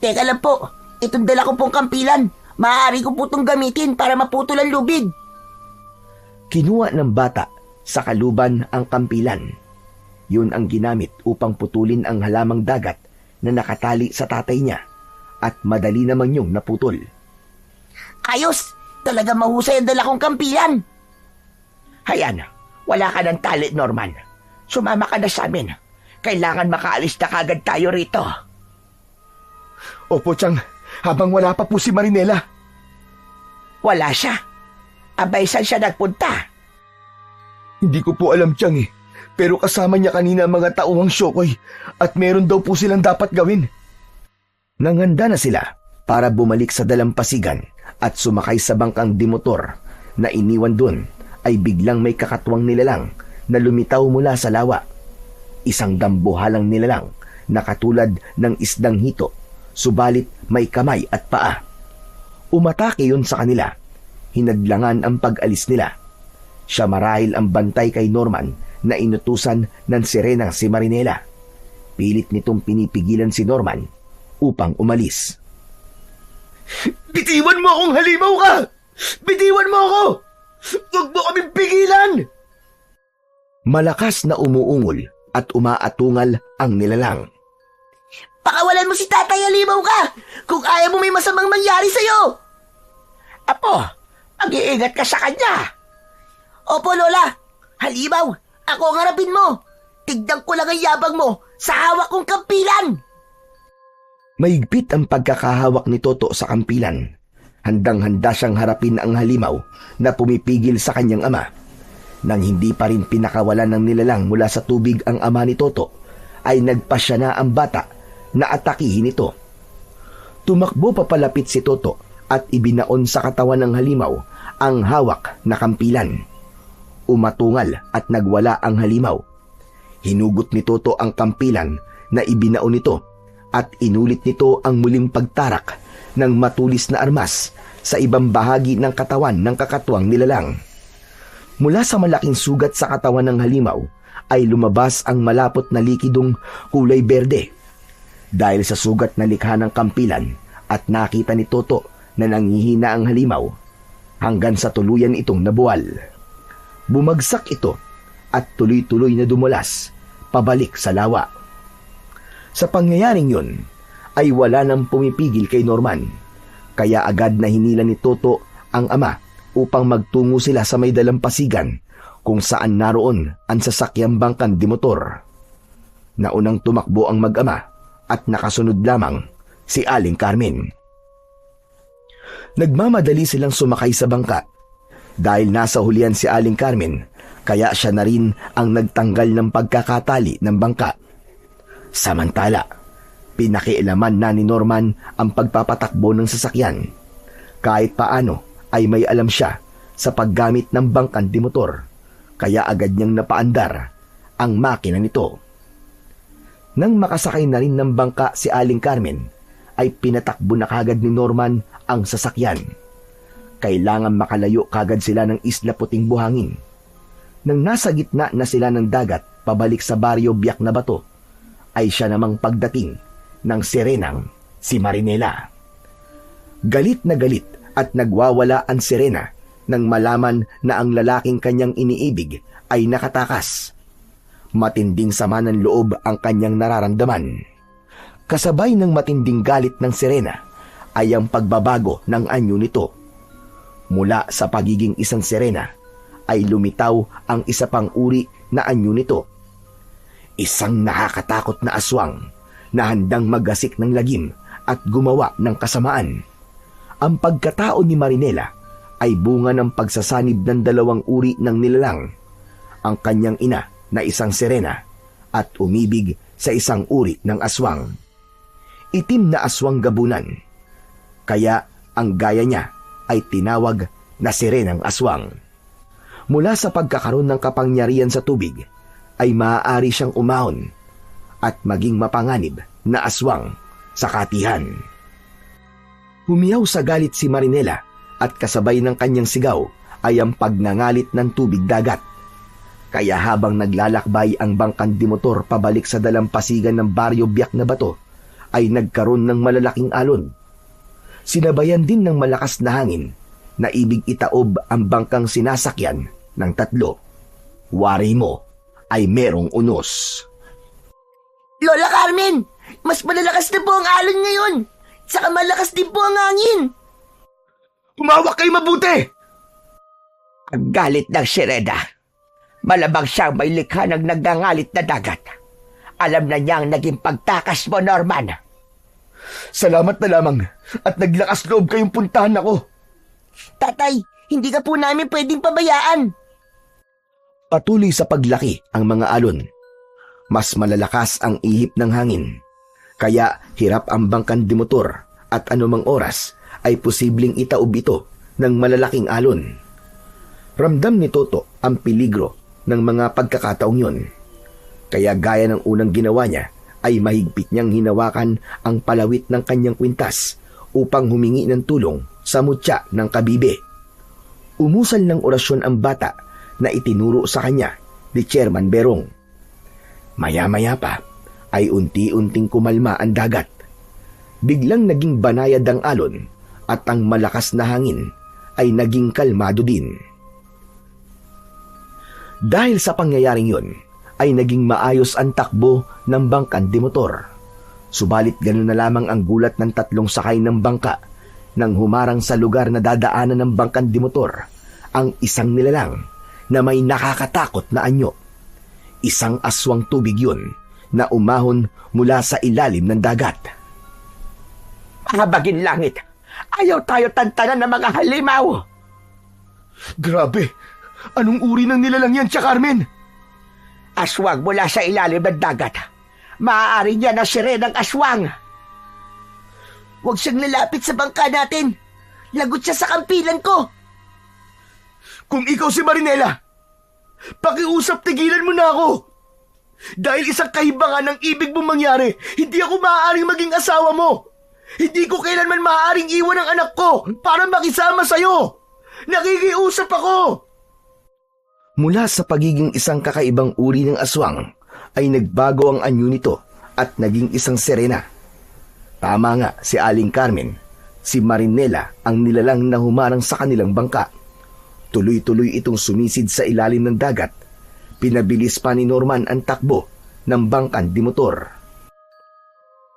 Teka lang po, itong dala ko pong kampilan. Maaari ko po itong gamitin para maputol ang lubid. Kinuha ng bata sa kaluban ang kampilan. Yun ang ginamit upang putulin ang halamang dagat na nakatali sa tatay niya at madali naman yung naputol. Ayos! Talaga mahusay ang dala kong kampilan. Hayan, wala ka ng tali, Norman. Sumama ka na sa amin. Kailangan makaalis na kagad tayo rito. Opo, Chang. Habang wala pa po si Marinela. Wala siya. Abay, saan siya nagpunta? Hindi ko po alam, Chang eh. Pero kasama niya kanina ang mga tauhang Shokoy at meron daw po silang dapat gawin. Nanghanda na sila para bumalik sa dalampasigan at sumakay sa bangkang dimotor na iniwan doon ay biglang may kakatwang nilalang na lumitaw mula sa lawa. Isang dambuhalang nilalang na katulad ng isdang hito, subalit may kamay at paa. Umatake yun sa kanila. Hinadlangan ang pag-alis nila. Siya marahil ang bantay kay Norman na inutusan ng sirenang si Marinela. Pilit nitong pinipigilan si Norman upang umalis. Bitiwan mo akong halimaw ka! Bitiwan mo ako! Huwag mo kaming pigilan! Malakas na umuungol at umaatungal ang nilalang. Pakawalan mo si tatay, halimaw ka! Kung ayaw mo may masamang mangyari sa'yo! Apo, mag-iingat ka sa kanya. Opo, Lola. Halimaw, ako ang harapin mo. Tignan ko lang ang yabang mo sa hawak kong kampilan. Mahigpit ang pagkakahawak ni Toto sa kampilan. Handang-handa siyang harapin ang halimaw na pumipigil sa kanyang ama. Nang hindi pa rin pinakawalan ng nilalang mula sa tubig ang ama ni Toto, ay nagpasya na ang bata na atakihin ito. Tumakbo papalapit si Toto at ibinaon sa katawan ng halimaw ang hawak na kampilan. Umatungal at nagwala ang halimaw. Hinugot ni Toto ang kampilan na ibinaon nito at inulit nito ang muling pagtarak ng matulis na armas sa ibang bahagi ng katawan ng kakatwang nilalang. Mula sa malaking sugat sa katawan ng halimaw ay lumabas ang malapot na likidong kulay berde. Dahil sa sugat na likha ng kampilan at nakita ni Toto na nanghihina ang halimaw hanggang sa tuluyan itong nabuwal. Bumagsak ito at tuloy-tuloy na dumulas pabalik sa lawa. Sa pangyayaring yun ay wala nang pumipigil kay Norman, kaya agad na hinila ni Toto ang ama upang magtungo sila sa may dalampasigan kung saan naroon ang sasakyang bangkan di motor. Naunang tumakbo ang mag-ama at nakasunod lamang si Aling Carmen. Nagmamadali silang sumakay sa bangka. Dahil nasa hulihan si Aling Carmen, kaya siya na rin ang nagtanggal ng pagkakatali ng bangka. Samantala, pinakialaman na ni Norman ang pagpapatakbo ng sasakyan. Kahit paano ay may alam siya sa paggamit ng bangkan di motor, kaya agad niyang napaandar ang makina nito. Nang makasakay na rin ng bangka si Aling Carmen, ay pinatakbo na kagad ni Norman ang sasakyan. Kailangan makalayo kagad sila ng Isla Puting Buhangin. Nang nasa gitna na sila ng dagat pabalik sa baryo Biak na Bato, ay siya namang pagdating ng sirenang si Marinela. Galit na galit at nagwawala ang sirena nang malaman na ang lalaking kanyang iniibig ay nakatakas. Matinding sama ng loob ang kanyang nararamdaman. Kasabay ng matinding galit ng sirena ay ang pagbabago ng anyo nito. Mula sa pagiging isang sirena ay lumitaw ang isa pang uri na anyo nito. Isang nakakatakot na aswang na handang magasik ng lagim at gumawa ng kasamaan. Ang pagkatao ni Marinela ay bunga ng pagsasanib ng dalawang uri ng nilalang, ang kanyang ina na isang sirena at umibig sa isang uri ng aswang. Itim na aswang gabunan, kaya ang gaya niya ay tinawag na sirenang aswang. Mula sa pagkakaroon ng kapangyarihan sa tubig, ay maaari siyang umahon at maging mapanganib na aswang sa katihan. Humiyaw sa galit si Marinela at kasabay ng kanyang sigaw ay ang pagngangalit ng tubig dagat. Kaya habang naglalakbay ang bangkang dimotor pabalik sa dalampasigan ng Baryo Biak na Bato, ay nagkaroon ng malalaking alon. Sinabayan din ng malakas na hangin na ibig itaob ang bangkang sinasakyan ng tatlo. Wari mo ay merong unos. Lola Carmen, mas malalakas na po ang alon ngayon. Saka malakas din po ang hangin. Humawak kayo mabuti! Ang galit ng sirena. Malamang siyang may likha ng nagngangalit na dagat. Alam na niyang naging pagtakas mo, Norman. Salamat na lamang at naglakas loob kayong puntahan ako. Tatay, hindi ka po namin pwedeng pabayaan. Patuloy sa paglaki ang mga alon. Mas malalakas ang ihip ng hangin. Kaya hirap ang bangkan dimotor at anumang oras ay posibleng itaob ito ng malalaking alon. Ramdam ni Toto ang peligro ng mga pagkakataong yun. Kaya gaya ng unang ginawa niya ay mahigpit niyang hinawakan ang palawit ng kanyang kwintas upang humingi ng tulong sa mutya ng kabibe. Umusal ng orasyon ang bata na itinuro sa kanya ni Chairman Berong. Maya-maya pa ay unti-unting kumalma ang dagat. Biglang naging banayad ang alon at ang malakas na hangin ay naging kalmado din. Dahil sa pangyayaring yun, ay naging maayos ang takbo ng bangkan dimotor. Subalit gano'n na lamang ang gulat ng tatlong sakay ng bangka nang humarang sa lugar na dadaanan ng bangkan dimotor ang isang nilalang na may nakakatakot na anyo. Isang aswang tubig yun na umahon mula sa ilalim ng dagat. Mahabagin langit, ayaw tayo tantanan ng mga halimaw. Grabe! Anong uri ng nilalang yan, Tia Carmen? Aswang mula sa ilalim ng dagat. Maaari niya na sirenang aswang. Huwag siyang lalapit sa bangka natin. Lagot siya sa kampilan ko. Kung ikaw si Marinela, pakiusap tigilan mo na ako. Dahil isang kahibangan ng ibig mong mangyari, hindi ako maaaring maging asawa mo. Hindi ko kailanman maaaring iwan ang anak ko para makisama sa'yo. Nakikiusap ako. Mula sa pagiging isang kakaibang uri ng aswang, ay nagbago ang anyo nito at naging isang sirena. Tama nga si Aling Carmen, si Marinela ang nilalang na humarang sa kanilang bangka. Tuloy-tuloy itong sumisid sa ilalim ng dagat. Pinabilis pa ni Norman ang takbo ng bangkan dimotor.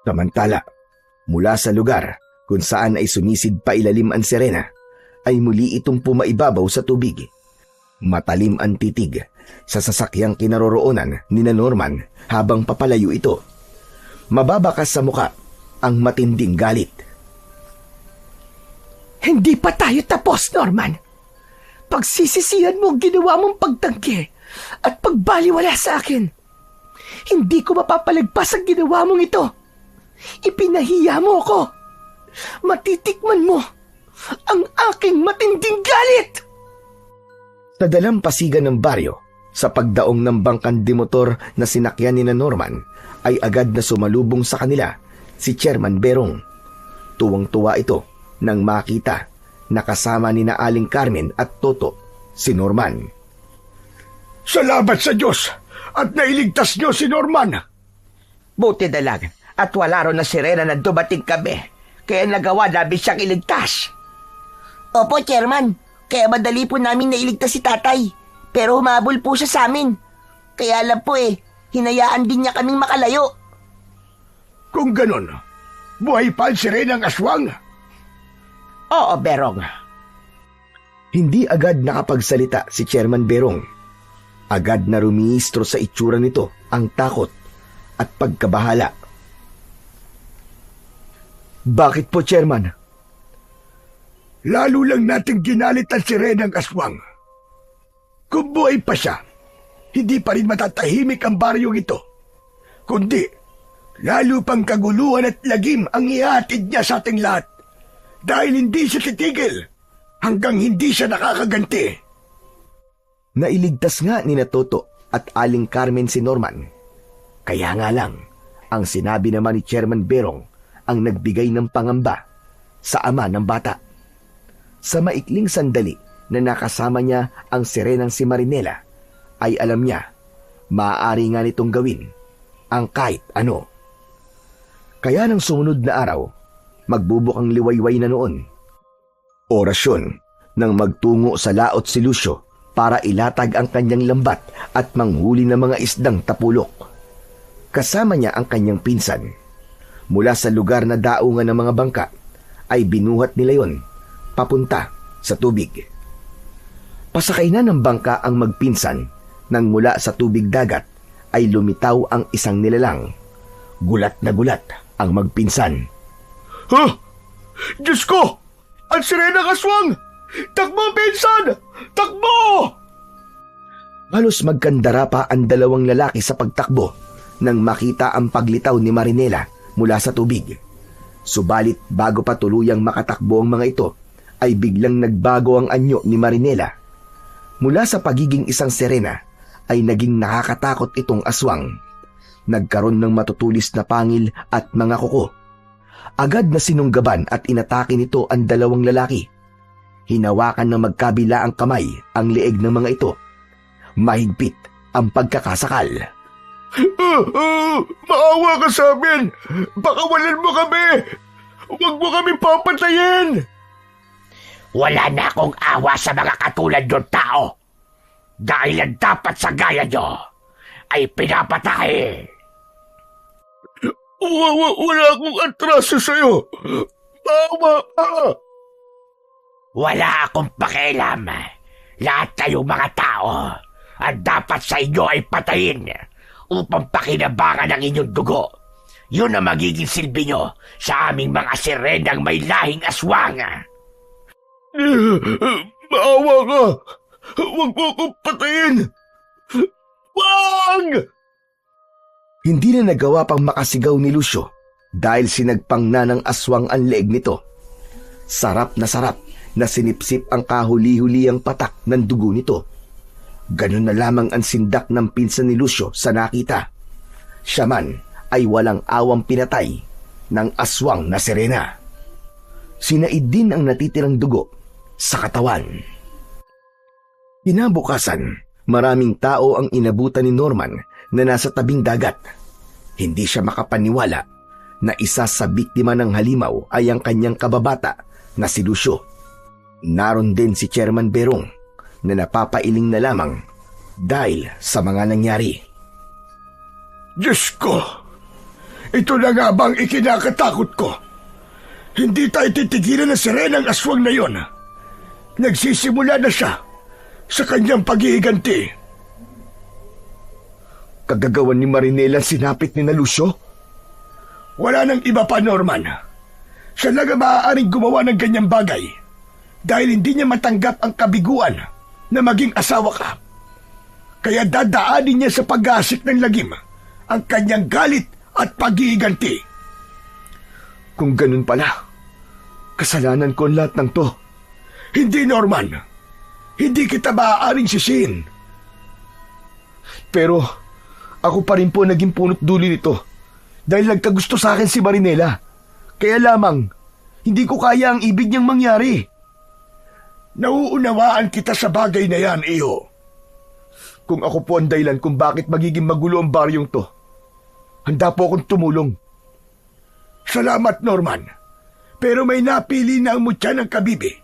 Samantala, mula sa lugar kung saan ay sumisid pa ilalim ang sirena, ay muli itong pumaibabaw sa tubig. Matalim ang titig sa sasakyang kinaroroonan ni na Norman habang papalayo ito. Mababakas sa muka ang matinding galit. Hindi pa tayo tapos, Norman. Pagsisisihan mo ang ginawa mong pagtanggi at pagbaliwala sa akin. Hindi ko mapapalagpas ang ginawa mong ito. Ipinahiya mo ako. Matitikman mo ang aking matinding galit. Sa dalampasigan ng baryo, sa pagdaong ng bangkan dimotor na sinakyan ni na Norman, ay agad na sumalubong sa kanila si Chairman Berong. Tuwang-tuwa ito nang makita na kasama ni na Aling Carmen at Toto si Norman. Salamat sa Diyos at nailigtas niyo si Norman. Buti na lang at wala ron na sirena na dumating kami. Kaya nagawa namin siyang iligtas. Opo, Chairman. Kaya madali po namin nailigtas si tatay. Pero humabol po siya sa amin. Kaya alam po hinayaan din niya kaming makalayo. Kung ganon, buhay pa ang sirenang aswang. Oo, Berong. Hindi agad nakapagsalita si Chairman Berong. Agad na rumihistro sa itsura nito ang takot at pagkabahala. Bakit po, Chairman? Lalo lang nating ginalit ang sirenang aswang. Kung buhay pa siya, hindi pa rin matatahimik ang baryong ito. Kundi, lalo pang kaguluhan at lagim ang ihatid niya sa ating lahat. Dahil hindi siya titigil hanggang hindi siya nakakaganti. Nailigtas nga ni Toto at Aling Carmen si Norman. Kaya nga lang, ang sinabi naman ni Chairman Berong ang nagbigay ng pangamba sa ama ng bata. Sa maikling sandali na nakasama niya ang sirenang si Marinela, ay alam niya, maaari nga nitong gawin ang kahit ano. Kaya ng sumunod na araw, magbubukang liwayway na noon. Orasyon nang magtungo sa laot si Lucio para ilatag ang kanyang lambat at manghuli ng mga isdang tapulok. Kasama niya ang kanyang pinsan. Mula sa lugar na daungan ng mga bangka, ay binuhat nila yon papunta sa tubig. Pasakay na ng bangka ang magpinsan nang mula sa tubig dagat ay lumitaw ang isang nilalang. Gulat na gulat ang magpinsan. Huh? Diyos ko! Ang sirenang aswang! Takbo, pinsan! Takbo! Halos magkandara pa ang dalawang lalaki sa pagtakbo nang makita ang paglitaw ni Marinela mula sa tubig. Subalit bago pa tuluyang makatakbo ang mga ito, ay biglang nagbago ang anyo ni Marinela. Mula sa pagiging isang sirena, ay naging nakakatakot itong aswang. Nagkaroon ng matutulis na pangil at mga kuko. Agad na sinunggaban at inatake nito ang dalawang lalaki. Hinawakan ng magkabila ang kamay ang leeg ng mga ito. Mahigpit ang pagkakasakal. Maawa ka sa amin! Pakawalan mo kami! Huwag mo kami papatayin! Wala na akong awa sa mga katulad yung tao. Dahil ang dapat sa gaya nyo ay pinapatay. Wala akong atraso sa'yo. Maawa ka! Wala akong pakialam. Lahat kayong mga tao, ang dapat sa inyo ay patayin upang pakinabangan ang inyong dugo. Yun ang magiging silbi nyo sa aming mga sirenang may lahing aswang. Maawa ka! Huwag mo akong patayin! Wag! Hindi na nagawa pang makasigaw ni Lucio dahil sinagpang na ng aswang ang leeg nito. Sarap na sinipsip ang kahuli-huli ang patak ng dugo nito. Ganun na lamang ang sindak ng pinsan ni Lucio sa nakita. Siya man ay walang awang pinatay ng aswang na sirena. Sinaid din ang natitirang dugo sa katawan. Kinabukasan, maraming tao ang inabutan ni Norman na nasa tabing dagat. Hindi siya makapaniwala na isa sa biktima ng halimaw ay ang kanyang kababata na si Lucio. Naroon din si Chairman Berong na napapailing na lamang dahil sa mga nangyari. Diyos ko! Ito na nga bang ikinakatakot ko? Hindi tayo titigilan ng sirenang aswang na yon. Nagsisimula na siya sa kanyang pag-iiganti. Kagagawan ni Marinela sinapit ni na Lucio? Wala nang iba pa, Norman. Siya lang ang maaaring gumawa ng ganyang bagay dahil hindi niya matanggap ang kabiguan na maging asawa ka. Kaya dadaanin niya sa pag-asik ng lagim ang kanyang galit at pag-iiganti. Kung ganun pala, kasalanan ko ang lahat ng to. Hindi, Norman. Hindi kita maaaring sisihin. Pero ako pa rin po naging punot dulo nito dahil nagkagusto sa akin si Marinela. Kaya lamang, hindi ko kaya ang ibig niyang mangyari. Nauunawaan kita sa bagay na yan, iho. Kung ako po ang dahilan kung bakit magiging magulo ang baryong to, handa po akong tumulong. Salamat, Norman. Pero may napili na ang mutya ng kabibi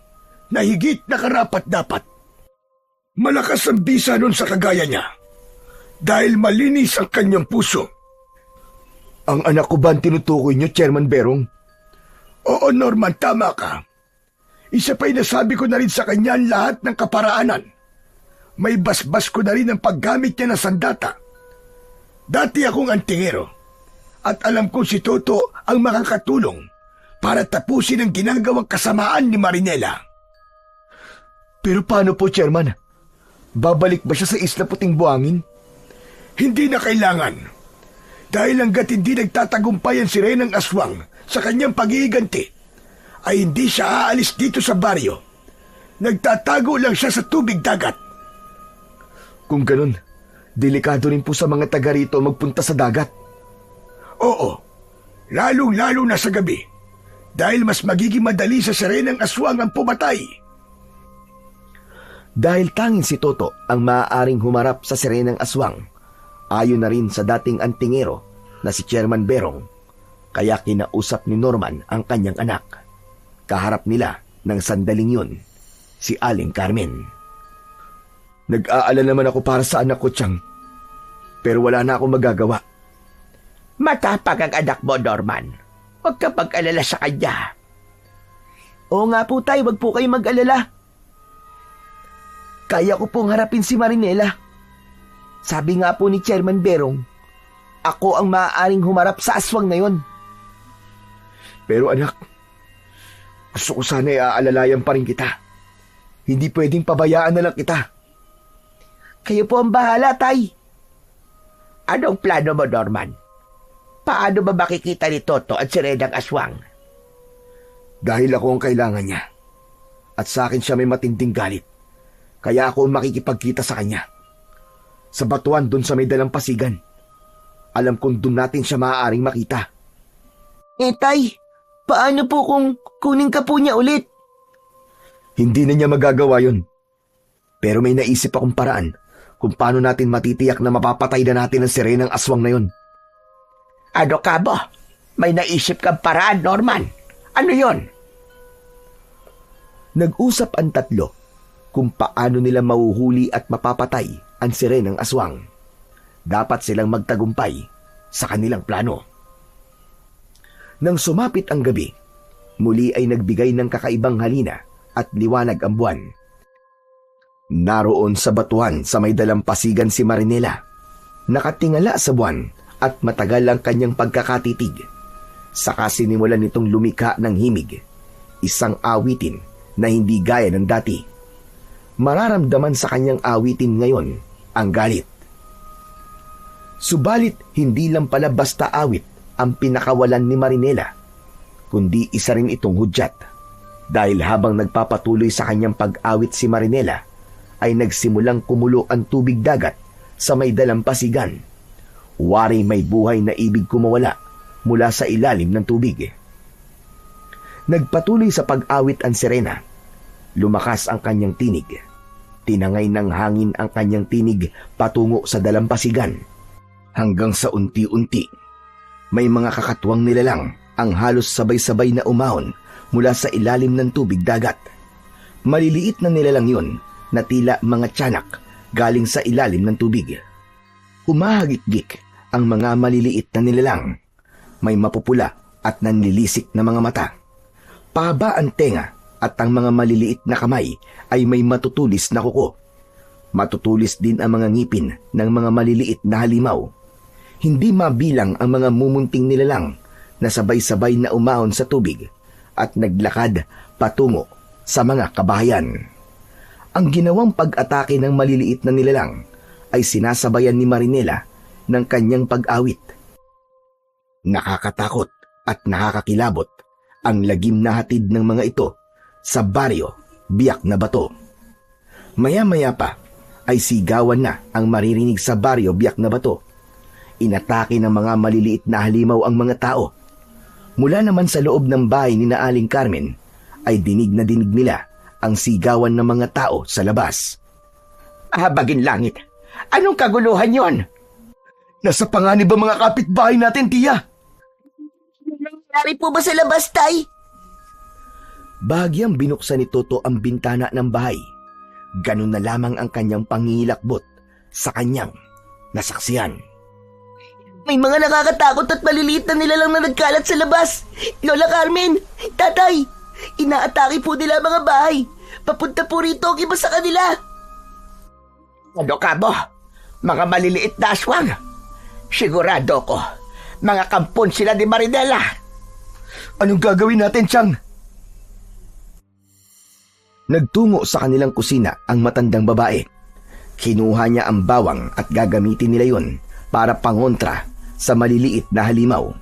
na higit na karapat-dapat. Malakas ang bisa nun sa kagaya niya dahil malinis ang kanyang puso. Ang anak ko ba ang tinutukoy niyo, Chairman Berong? Oo, Norman, tama ka. Isa pa'y nasabi ko na rin sa kanya ang lahat ng kaparaanan. may basbas ko na rin ang paggamit niya ng sandata. Dati akong antingero at alam ko si Toto ang makakatulong para tapusin ang ginagawang kasamaan ni Marinela. Pero paano po, Chairman? Babalik ba siya sa Isla Puting Buhangin? Hindi na kailangan. Dahil hanggat hindi nagtatagumpay ang sirenang aswang sa kanyang pag-iiganti, ay hindi siya aalis dito sa baryo. Nagtatago lang siya sa tubig dagat. Kung ganun, delikado rin po sa mga taga rito magpunta sa dagat. Oo, lalong-lalo na sa gabi, dahil mas magiging madali sa sirenang aswang ang pumatay. Dahil tanging si Toto ang maaaring humarap sa sirenang aswang, ayon na rin sa dating antingero na si Chairman Berong, kaya kinausap ni Norman ang kanyang anak. Kaharap nila ng sandaling yun, si Aling Carmen. Nag-aalala naman ako para sa anak ko, Chang. Pero wala na akong magagawa. Matapag ang anak mo, Norman. Huwag ka mag-alala sa kanya. Oo nga po, Tay, wag po kayo mag-alala. Kaya ko pong harapin si Marinela. Sabi nga po ni Chairman Berong, ako ang maaaring humarap sa aswang na yon. Pero anak, gusto ko sana iaalalayan pa rin kita. Hindi pwedeng pabayaan na lang kita. Kayo po ang bahala, Tay. Anong plano mo, Norman? Paano ba makikita ni Toto at si Redang Aswang? Dahil ako ang kailangan niya. At sa akin siya may matinding galit. Kaya ako makikipagkita sa kanya. Sa batuan doon sa may dalampasigan. Alam kong doon natin siya maaaring makita. Tay, paano po kung kunin ka po niya ulit? Hindi na niya magagawa yun. Pero may naisip akong paraan kung paano natin matitiyak na mapapatay na natin ang sirenang aswang na yun. Ano ka ba? May naisip kang paraan, Norman. Ano yon? Nag-usap ang tatlo kung paano nila mahuhuli at mapapatay ang sirenang aswang. Dapat silang magtagumpay sa kanilang plano. Nang sumapit ang gabi, muli ay nagbigay ng kakaibang halina at liwanag ang buwan. Naroon sa batuan sa may dalampasigan si Marinela. Nakatingala sa buwan at matagal ang kanyang pagkakatitig. Saka sinimulan nitong lumika ng himig, isang awitin na hindi gaya ng dati. Mararamdaman sa kanyang awitin ngayon ang galit. Subalit hindi lang pala basta awit ang pinakawalan ni Marinela, kundi isa rin itong hudyat. Dahil habang nagpapatuloy sa kanyang pag-awit si Marinela, ay nagsimulang kumulo ang tubig dagat sa may dalampasigan. Wari may buhay na ibig kumawala mula sa ilalim ng tubig. Nagpatuloy sa pag-awit ang sirena. Lumakas ang kanyang tinig. Tinangay ng hangin ang kanyang tinig patungo sa dalampasigan. Hanggang sa unti-unti, may mga kakatwang nilalang ang halos sabay-sabay na umahon mula sa ilalim ng tubig dagat. Maliliit na nilalang yun na tila mga tiyanak galing sa ilalim ng tubig. Humahagik-gik ang mga maliliit na nilalang. May mapupula at nanlilisik na mga mata. Pahaba ang tenga at ang mga maliliit na kamay ay may matutulis na kuko. Matutulis din ang mga ngipin ng mga maliliit na halimaw. Hindi mabilang ang mga mumunting nilalang na sabay-sabay na umahon sa tubig at naglakad patungo sa mga kabahayan. Ang ginawang pag-atake ng maliliit na nilalang ay sinasabayan ni Marinela ng kanyang pag-awit. Nakakatakot at nakakakilabot ang lagim na hatid ng mga ito sa baryo Biak na Bato. Maya-maya pa ay sigawan na ang maririnig sa baryo Biak na Bato. Inatake ng mga maliliit na halimaw ang mga tao. Mula naman sa loob ng bahay ni Aling Carmen ay dinig na dinig nila ang sigawan ng mga tao sa labas. Habagin langit! Anong kaguluhan yon? Nasa panganib ang mga kapitbahay natin, tiya. Nangyari po ba sa labas, Tay? Bahagyang binuksan ni Toto ang bintana ng bahay. Ganun na lamang ang kanyang pangihilakbot sa kanyang nasaksihan. May mga nakakatakot at maliliit na nilalang na nagkalat sa labas. Lola Carmen, Tatay, inaatake po nila ang mga bahay. Papunta po rito ang iba sa kanila. Ano ka mo? Mga maliliit na aswang. Sigurado ko, mga kampon sila ni Marinela. Anong gagawin natin, Chang? Nagtungo sa kanilang kusina ang matandang babae. Kinuha niya ang bawang at gagamitin nila yon para pangontra sa maliliit na halimaw.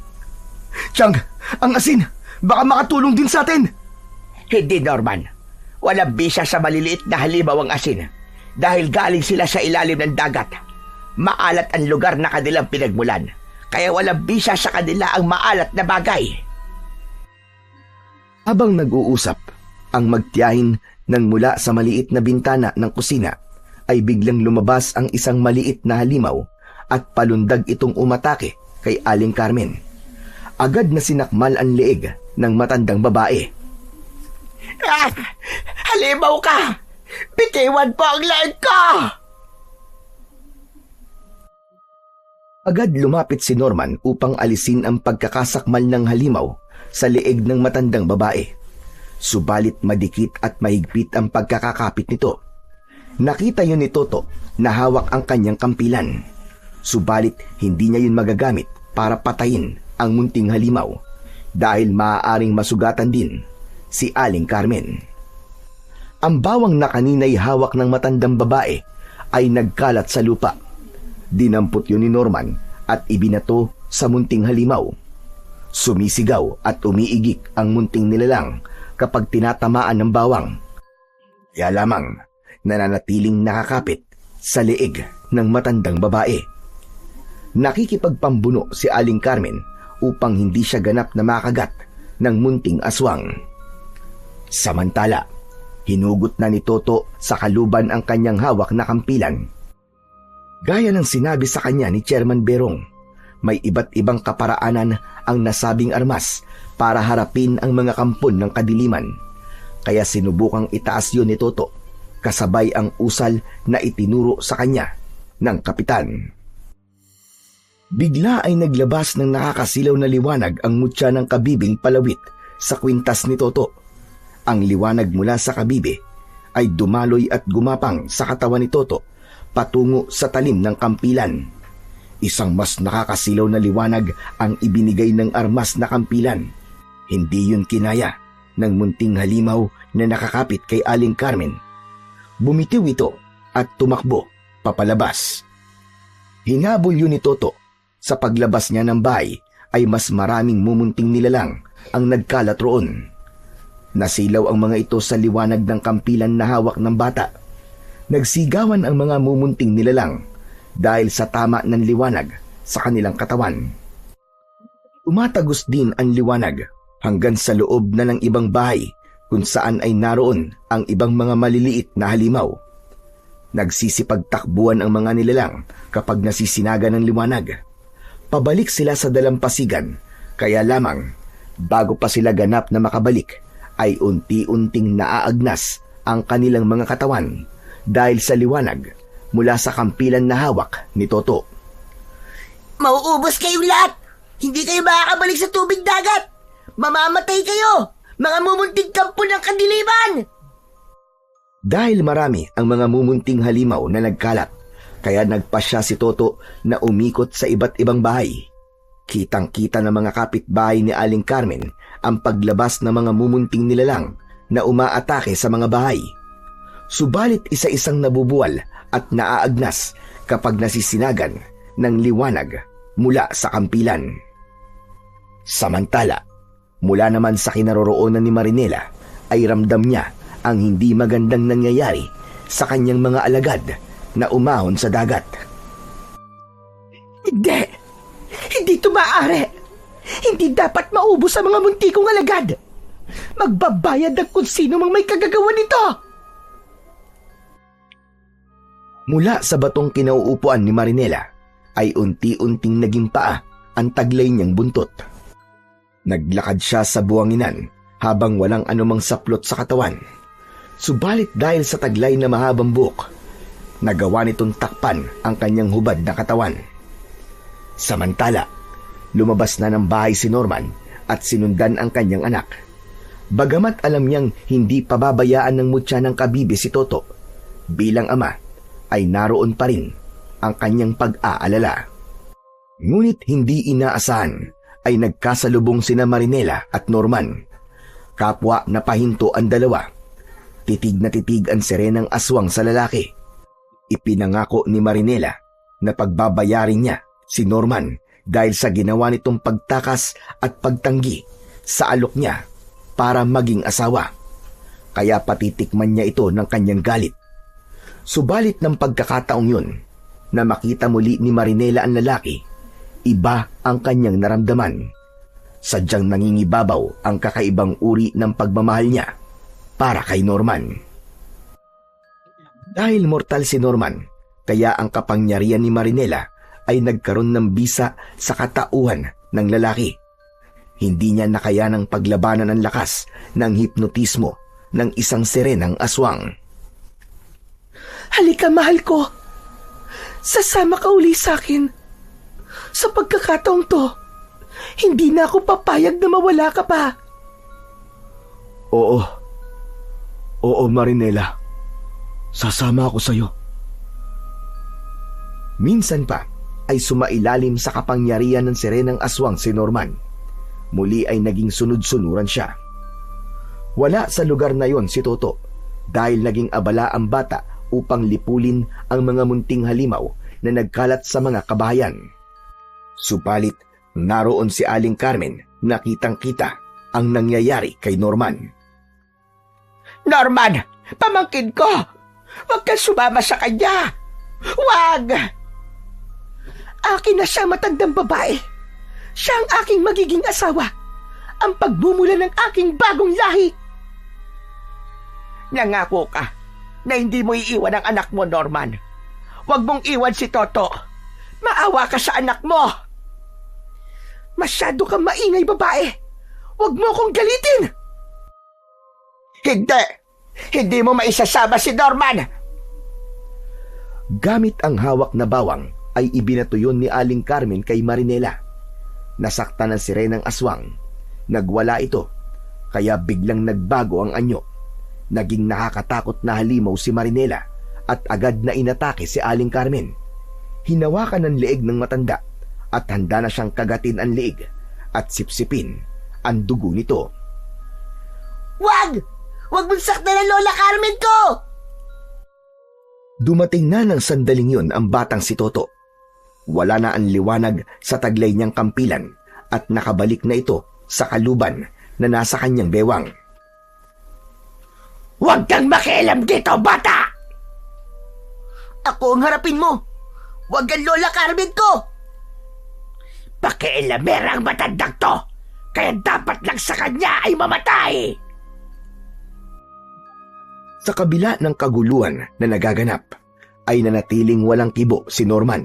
Chang, ang asin! Baka makatulong din sa atin! Hindi, Norman. Walang bisa sa maliliit na halimaw ang asin dahil galing sila sa ilalim ng dagat. Maalat ang lugar na kanilang pinagmulan, kaya walang bisa sa kanila ang maalat na bagay. Habang nag-uusap, ang magtiyahin nang mula sa maliit na bintana ng kusina ay biglang lumabas ang isang maliit na halimaw at palundag itong umatake kay Aling Carmen. Agad na sinakmal ang leeg ng matandang babae. Ah! Halimaw ka! Bitiwan po ang leeg ko! Agad lumapit si Norman upang alisin ang pagkakasakmal ng halimaw sa leeg ng matandang babae. Subalit madikit at mahigpit ang pagkakakapit nito. Nakita yun ni Toto na hawak ang kanyang kampilan. Subalit hindi niya yun magagamit para patayin ang munting halimaw dahil maaaring masugatan din si Aling Carmen. Ang bawang na kanina'y hawak ng matandang babae ay nagkalat sa lupa. Dinampot yun ni Norman at ibinato sa munting halimaw. Sumisigaw at umiigik ang munting nilalang kapag tinatamaan ng bawang. Kaya lamang nananatiling nakakapit sa leeg ng matandang babae. Nakikipagpambuno si Aling Carmen upang hindi siya ganap na makagat ng munting aswang. Samantala, hinugot na ni Toto sa kaluban ang kanyang hawak na kampilan. Gaya ng sinabi sa kanya ni Chairman Berong, may iba't ibang kaparaanan ang nasabing armas para harapin ang mga kampon ng kadiliman. Kaya sinubukang itaas yun ni Toto, kasabay ang usal na itinuro sa kanya ng kapitan. Bigla ay naglabas ng nakakasilaw na liwanag ang mutya ng kabibing palawit sa kwintas ni Toto. Ang liwanag mula sa kabibe ay dumaloy at gumapang sa katawan ni Toto patungo sa talim ng kampilan. Isang mas nakakasilaw na liwanag ang ibinigay ng armas na kampilan. Hindi yun kinaya ng munting halimaw na nakakapit kay Aling Carmen. Bumitiw ito at tumakbo papalabas. Hinabol yun ni Toto. Sa paglabas niya ng bahay ay mas maraming mumunting nilalang ang nagkalat roon. Nasilaw ang mga ito sa liwanag ng kampilan na hawak ng bata. Nagsigawan ang mga mumunting nilalang dahil sa tama ng liwanag sa kanilang katawan. Tumatagos din ang liwanag hanggang sa loob na ng ibang bahay kung saan ay naroon ang ibang mga maliliit na halimaw. Nagsisipagtakbuhan ang mga nilalang kapag nasisinaga ng liwanag. Pabalik sila sa dalampasigan, kaya lamang bago pa sila ganap na makabalik ay unti-unting naaagnas ang kanilang mga katawan dahil sa liwanag mula sa kampilan na hawak ni Toto. Mauubos kayong lahat! Hindi kayo makakabalik sa tubig dagat! Mamamatay kayo! Mga mumunting kampo ng kadiliman! Dahil marami ang mga mumunting halimaw na nagkalat, kaya nagpasya si Toto na umikot sa iba't ibang bahay. Kitang-kita ng mga kapitbahay ni Aling Carmen ang paglabas ng mga mumunting nilalang na umaatake sa mga bahay. Subalit isa-isang nabubuwal at naaagnas kapag nasisinagan ng liwanag mula sa kampilan. Samantala, mula naman sa kinaroroonan ni Marinela ay ramdam niya ang hindi magandang nangyayari sa kanyang mga alagad na umahon sa dagat. Hindi! Hindi ito maaari! Hindi dapat maubos ang mga munti kong alagad! Magbabayad ang kung sino mang may kagagawa nito! Mula sa batong kinauupuan ni Marinela ay unti-unting naging paa ang taglay niyang buntot. Naglakad siya sa buwanginan habang walang anumang saplot sa katawan. Subalit dahil sa taglay na mahabang buhok, nagawa nitong takpan ang kanyang hubad na katawan. Samantala, lumabas na ng bahay si Norman at sinundan ang kanyang anak. Bagamat alam niyang hindi pababayaan ng mutya ng kabibe si Toto, bilang ama ay naroon pa rin ang kanyang pag-aalala. Ngunit hindi inaasahan ay nagkasalubong sina Marinela at Norman. Kapwa na pahinto ang dalawa. Titig na titig ang sirenang aswang sa lalaki. Ipinangako ni Marinela na pagbabayarin niya si Norman dahil sa ginawa nitong pagtakas at pagtanggi sa alok niya para maging asawa. Kaya patitikman niya ito ng kanyang galit. Subalit ng pagkakataong yun, na makita muli ni Marinela ang lalaki, iba ang kanyang naramdaman. Sadyang nangingibabaw ang kakaibang uri ng pagmamahal niya para kay Norman. Dahil mortal si Norman, kaya ang kapangyarihan ni Marinela ay nagkaroon ng bisa sa katauhan ng lalaki. Hindi niya nakayanang paglabanan ang lakas ng hipnotismo ng isang sirenang aswang. Halika, mahal ko. Sasama ka uli sa akin. Sa pagkakataong to, hindi na ako papayag na mawala ka pa. Oo. Oo, Marinela. Sasama ako sa'yo. Minsan pa ay sumailalim sa kapangyarihan ng sirenang aswang si Norman. Muli ay naging sunod-sunuran siya. Wala sa lugar na yon si Toto dahil naging abala ang bata upang lipulin ang mga munting halimaw na nagkalat sa mga kabahayan. Subalit, naroon si Aling Carmen na kitang-kita ang nangyayari kay Norman. Norman, pamangkin ko! Huwag kang sumama sa kanya! Huwag! Akin na siya, matandang babae. Siya ang aking magiging asawa. Ang pagmumula ng aking bagong lahi. Nangako ka na hindi mo iiwan ang anak mo, Norman. Huwag mong iwan si Toto. Maawa ka sa anak mo. Masyado kang maingay, babae. Huwag mo akong galitin. Hindi! Hindi mo maisasama si Norman! Gamit ang hawak na bawang ay ibinato yun ni Aling Carmen kay Marinela. Nasaktan ng sirenang aswang. Nagwala ito, kaya biglang nagbago ang anyo. Naging nakakatakot na halimaw si Marinela at agad na inatake si Aling Carmen. Hinawakan ng leeg ng matanda at handa na siyang kagatin ang leeg at sipsipin ang dugo nito. Wag! Wag mong saktan ang Lola Carmen ko! Dumating na ng sandaling yun ang batang si Toto. Wala na ang liwanag sa taglay niyang kampilan at nakabalik na ito sa kaluban na nasa kanyang bewang. Huwag kang makialam dito, bata! Ako ang harapin mo! Wag ang Lola Carmen ko! Pakialamera ang matandang to, kaya dapat lang sa kanya ay mamatay! Sa kabila ng kaguluhan na nagaganap, ay nanatiling walang kibo si Norman.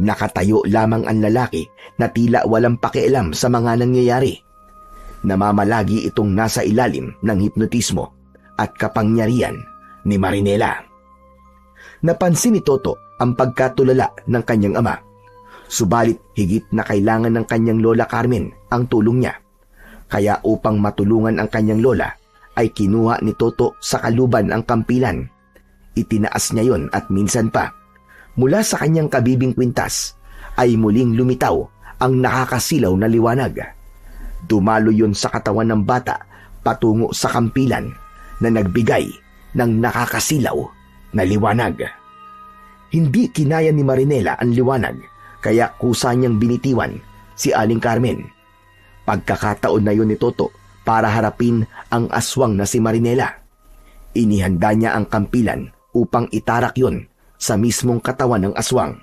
Nakatayo lamang ang lalaki na tila walang pakialam sa mga nangyayari. Namamalagi itong nasa ilalim ng hipnotismo at kapangyarihan ni Marinela. Napansin ni Toto ang pagkatulala ng kanyang ama. Subalit higit na kailangan ng kanyang Lola Carmen ang tulong niya. Kaya upang matulungan ang kanyang lola, ay kinuha ni Toto sa kaluban ang kampilan. Itinaas niya yon at minsan pa, mula sa kanyang kabibing kwintas, ay muling lumitaw ang nakakasilaw na liwanag. Dumalo yon sa katawan ng bata patungo sa kampilan na nagbigay ng nakakasilaw na liwanag. Hindi kinaya ni Marinela ang liwanag, kaya kusa niyang binitiwan si Aling Carmen. Pagkakataon na yon ni Toto para harapin ang aswang na si Marinela. Inihanda niya ang kampilan upang itarak yon sa mismong katawan ng aswang.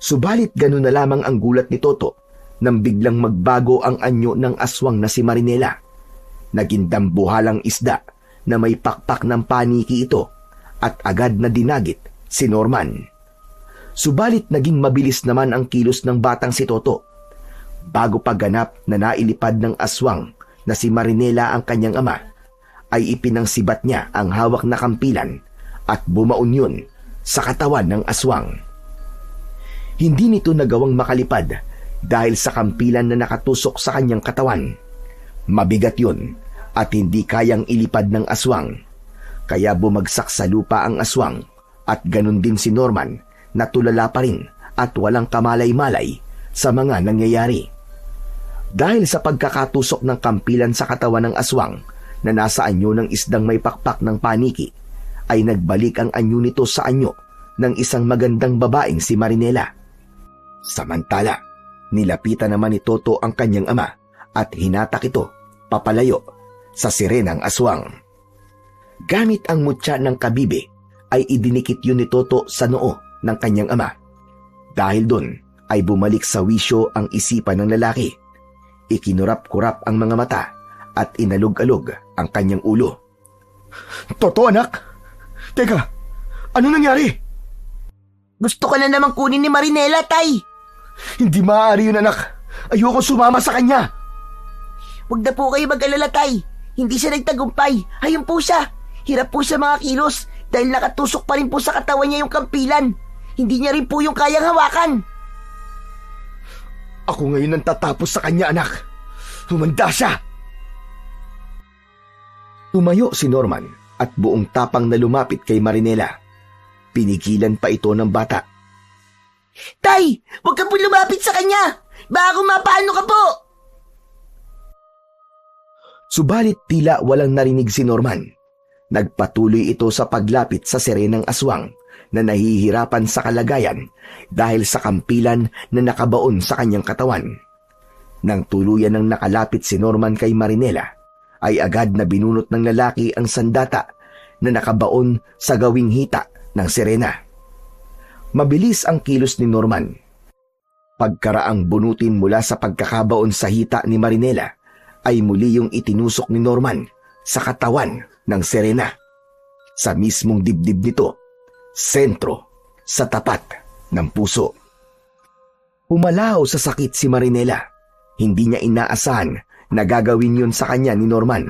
Subalit ganun na lamang ang gulat ni Toto nang biglang magbago ang anyo ng aswang na si Marinela. Naging dambuhalang isda na may pakpak ng paniki ito at agad na dinagit si Norman. Subalit naging mabilis naman ang kilos ng batang si Toto. Bago pagganap na nailipad ng aswang na si Marinela ang kanyang ama, ay ipinangsibat niya ang hawak na kampilan at bumaon yun sa katawan ng aswang. Hindi nito nagawang makalipad dahil sa kampilan na nakatusok sa kanyang katawan. Mabigat yun at hindi kayang ilipad ng aswang, kaya bumagsak sa lupa ang aswang At ganun din si Norman na tulala pa rin at walang kamalay-malay sa mga nangyayari. Dahil sa pagkakatusok ng kampilan sa katawan ng aswang na nasa anyo ng isdang may pakpak ng paniki, ay nagbalik ang anyo nito sa anyo ng isang magandang babaeng si Marinela. Samantala, nilapitan naman ni Toto ang kanyang ama at hinatak ito papalayo sa sirenang aswang. Gamit ang mutya ng kabibe ay idinikit yun ni Toto sa noo ng kanyang ama. Dahil doon ay bumalik sa wisyo ang isipan ng lalaki. Ikinurap-kurap ang mga mata at inalog-alog ang kanyang ulo. Toto, anak! Teka, ano nangyari? Gusto ka na namang kunin ni Marinela, Tay. Hindi maaari yun, anak. Ayoko sumama sa kanya. Huwag na po kayo mag-alala, Tay. Hindi siya nagtagumpay. Ayun po siya. Hirap po sa mga kilos dahil nakatusok pa rin po sa katawan niya yung kampilan. Hindi niya rin po yung kayang hawakan. Ako ngayon ang tatapos sa kanya, anak. Humanda siya. Tumayo si Norman at buong tapang na lumapit kay Marinela. Pinigilan pa ito ng bata. Tay, huwag ka po lumapit sa kanya. Baka mapaano ka po. Subalit tila walang narinig si Norman. Nagpatuloy ito sa paglapit sa sirenang aswang na nahihirapan sa kalagayan dahil sa kampilan na nakabaon sa kanyang katawan. Nang tuluyan ng nakalapit si Norman kay Marinela, ay agad na binunot ng lalaki ang sandata na nakabaon sa gawing hita ng sirena. Mabilis ang kilos ni Norman. Pagkaraang bunutin mula sa pagkakabaon sa hita ni Marinela, ay muli yung itinusok ni Norman sa katawan ng sirena. Sa mismong dibdib nito, sentro, sa tapat ng puso. Humalaw sa sakit si Marinela. Hindi niya inaasahan na gagawin yun sa kanya ni Norman.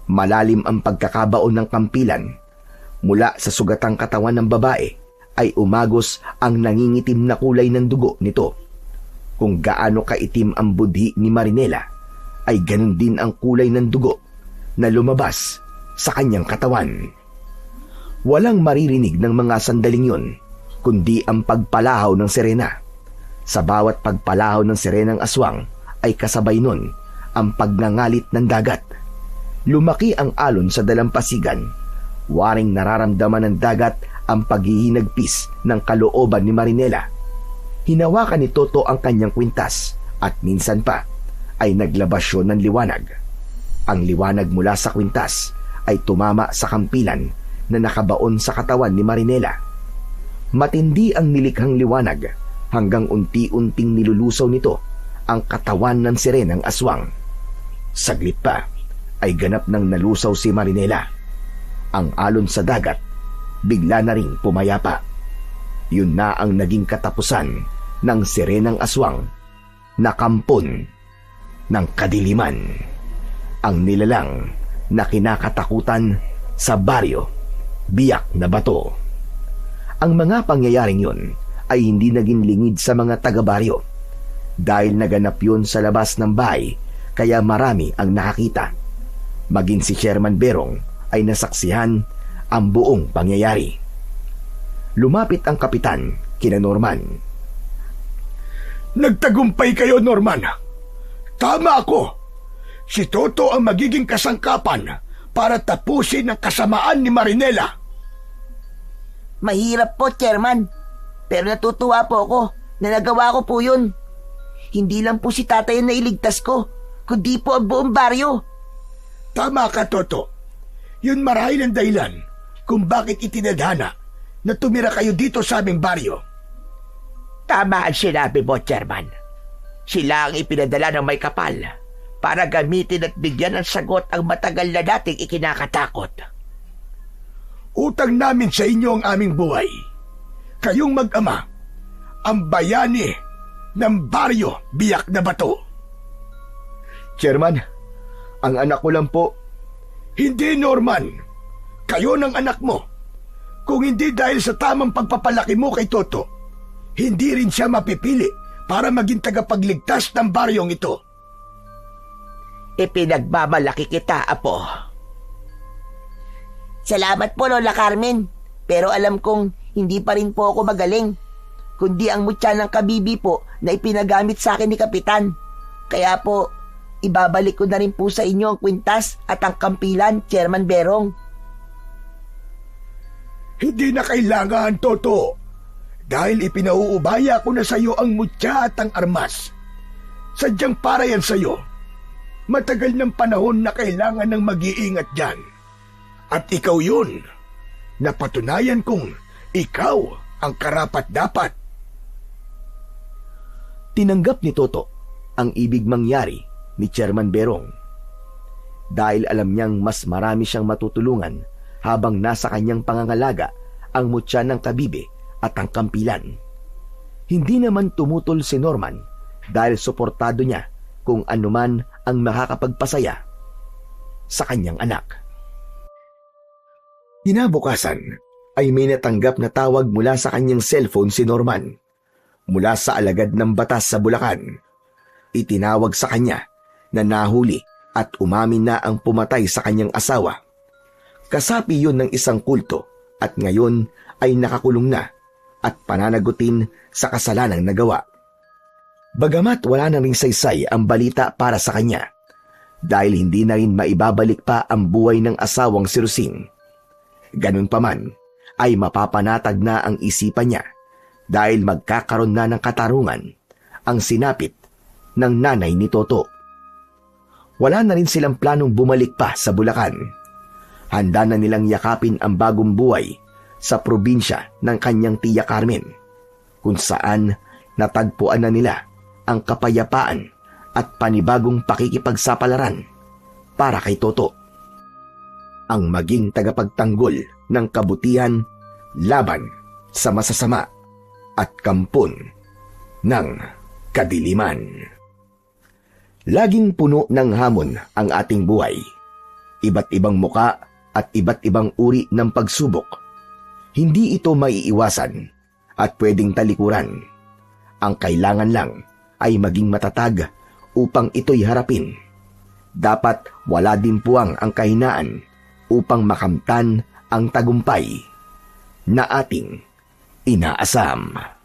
Malalim ang pagkakabaon ng kampilan. Mula sa sugatang katawan ng babae ay umagos ang nangingitim na kulay ng dugo nito. Kung gaano kaitim ang budhi ni Marinela, ay ganun din ang kulay ng dugo na lumabas sa kanyang katawan. Walang maririnig ng mga sandaling yun, kundi ang pagpalahaw ng sirena. Sa bawat pagpalahaw ng sirenang aswang ay kasabay nun ang pagnangalit ng dagat. Lumaki ang alon sa dalampasigan. Waring nararamdaman ng dagat ang paghihinagpis ng kalooban ni Marinela. Hinawakan ni Toto ang kanyang kwintas at minsan pa ay naglabas yun ng liwanag. Ang liwanag mula sa kwintas ay tumama sa kampilan na nakabaon sa katawan ni Marinela. Matindi ang nilikhang liwanag hanggang unti-unting nilulusaw nito ang katawan ng sirenang aswang. Saglit pa ay ganap nang nalusaw si Marinela. Ang alon sa dagat bigla na ring pumayapa. Yun na ang naging katapusan ng sirenang aswang na kampon ng kadiliman. Ang nilalang na kinakatakutan sa baryo Biak na Bato. Ang mga pangyayaring yun ay hindi naging lingid sa mga taga-baryo dahil naganap yun sa labas ng bahay kaya marami ang nakakita. Maging si Chairman Berong ay nasaksihan ang buong pangyayari. Lumapit ang kapitan kina Norman. Nagtagumpay kayo, Norman. Tama ako. Si Toto ang magiging kasangkapan para tapusin ang kasamaan ni Marinela. Mahirap po, Chairman. Pero natutuwa po ako na nagawa ko po yun. Hindi lang po si tatay ang nailigtas ko, kundi po ang buong baryo. Tama ka, Toto. Yun marahil ang dahilan kung bakit itinadhana na tumira kayo dito sa aming baryo. Tama ang sinabi mo, Chairman. Sila ang ipinadala ng may kapal para gamitin at bigyan ng sagot ang matagal na dating ikinakatakot. Utang namin sa inyo ang aming buhay. Kayong mag-ama, ang bayani ng baryo Biak na Bato. Chairman, ang anak ko lang po. Hindi, Norman. Kayo ng anak mo. Kung hindi dahil sa tamang pagpapalaki mo kay Toto, hindi rin siya mapipili para maging tagapagligtas ng baryong ito. Ipinagmamalaki kita, Apo. Salamat po, Lola Carmen. Pero alam kong hindi pa rin po ako magaling, kundi ang mutya ng kabibi po na ipinagamit sa akin ni Kapitan. Kaya po, ibabalik ko na rin po sa inyo ang kwintas at ang kampilan, Chairman Berong. Hindi na kailangan, Toto. Dahil ipinauubaya ko na sa iyo ang mutya at ang armas. Sadyang para yan sa iyo. Matagal ng panahon na kailangan ng mag-iingat dyan. At ikaw yun. Napatunayan kong ikaw ang karapat-dapat. Tinanggap ni Toto ang ibig mangyari ni Chairman Berong. Dahil alam niyang mas marami siyang matutulungan habang nasa kanyang pangangalaga ang mutya ng kabibe at ang kampilan. Hindi naman tumutol si Norman dahil suportado niya kung anuman ang makakapagpasaya sa kanyang anak. Kinabukasan ay may natanggap na tawag mula sa kanyang cellphone si Norman mula sa alagad ng batas sa Bulacan. Itinawag sa kanya na nahuli at umamin na ang pumatay sa kanyang asawa. Kasapi yun ng isang kulto at ngayon ay nakakulong na at pananagutin sa kasalanang nagawa. Bagamat wala na ring saysay ang balita para sa kanya dahil hindi na rin maibabalik pa ang buhay ng asawang si Rosing. Ganun pa man ay mapapanatag na ang isipan niya dahil magkakaroon na ng katarungan ang sinapit ng nanay ni Toto. Wala na rin silang planong bumalik pa sa Bulacan. Handa na nilang yakapin ang bagong buhay sa probinsya ng kanyang tiya Carmen, kung saan natagpuan na nila ang kapayapaan at panibagong pakikipagsapalaran para kay Toto. Ang maging tagapagtanggol ng kabutihan laban sa masasama at kampon ng kadiliman. Laging puno ng hamon ang ating buhay. Iba't ibang muka at iba't ibang uri ng pagsubok. Hindi ito maiiwasan at pwedeng talikuran. Ang kailangan lang ay maging matatag upang ito'y harapin. Dapat wala din puwang ang kahinaan upang makamtan ang tagumpay na ating inaasam.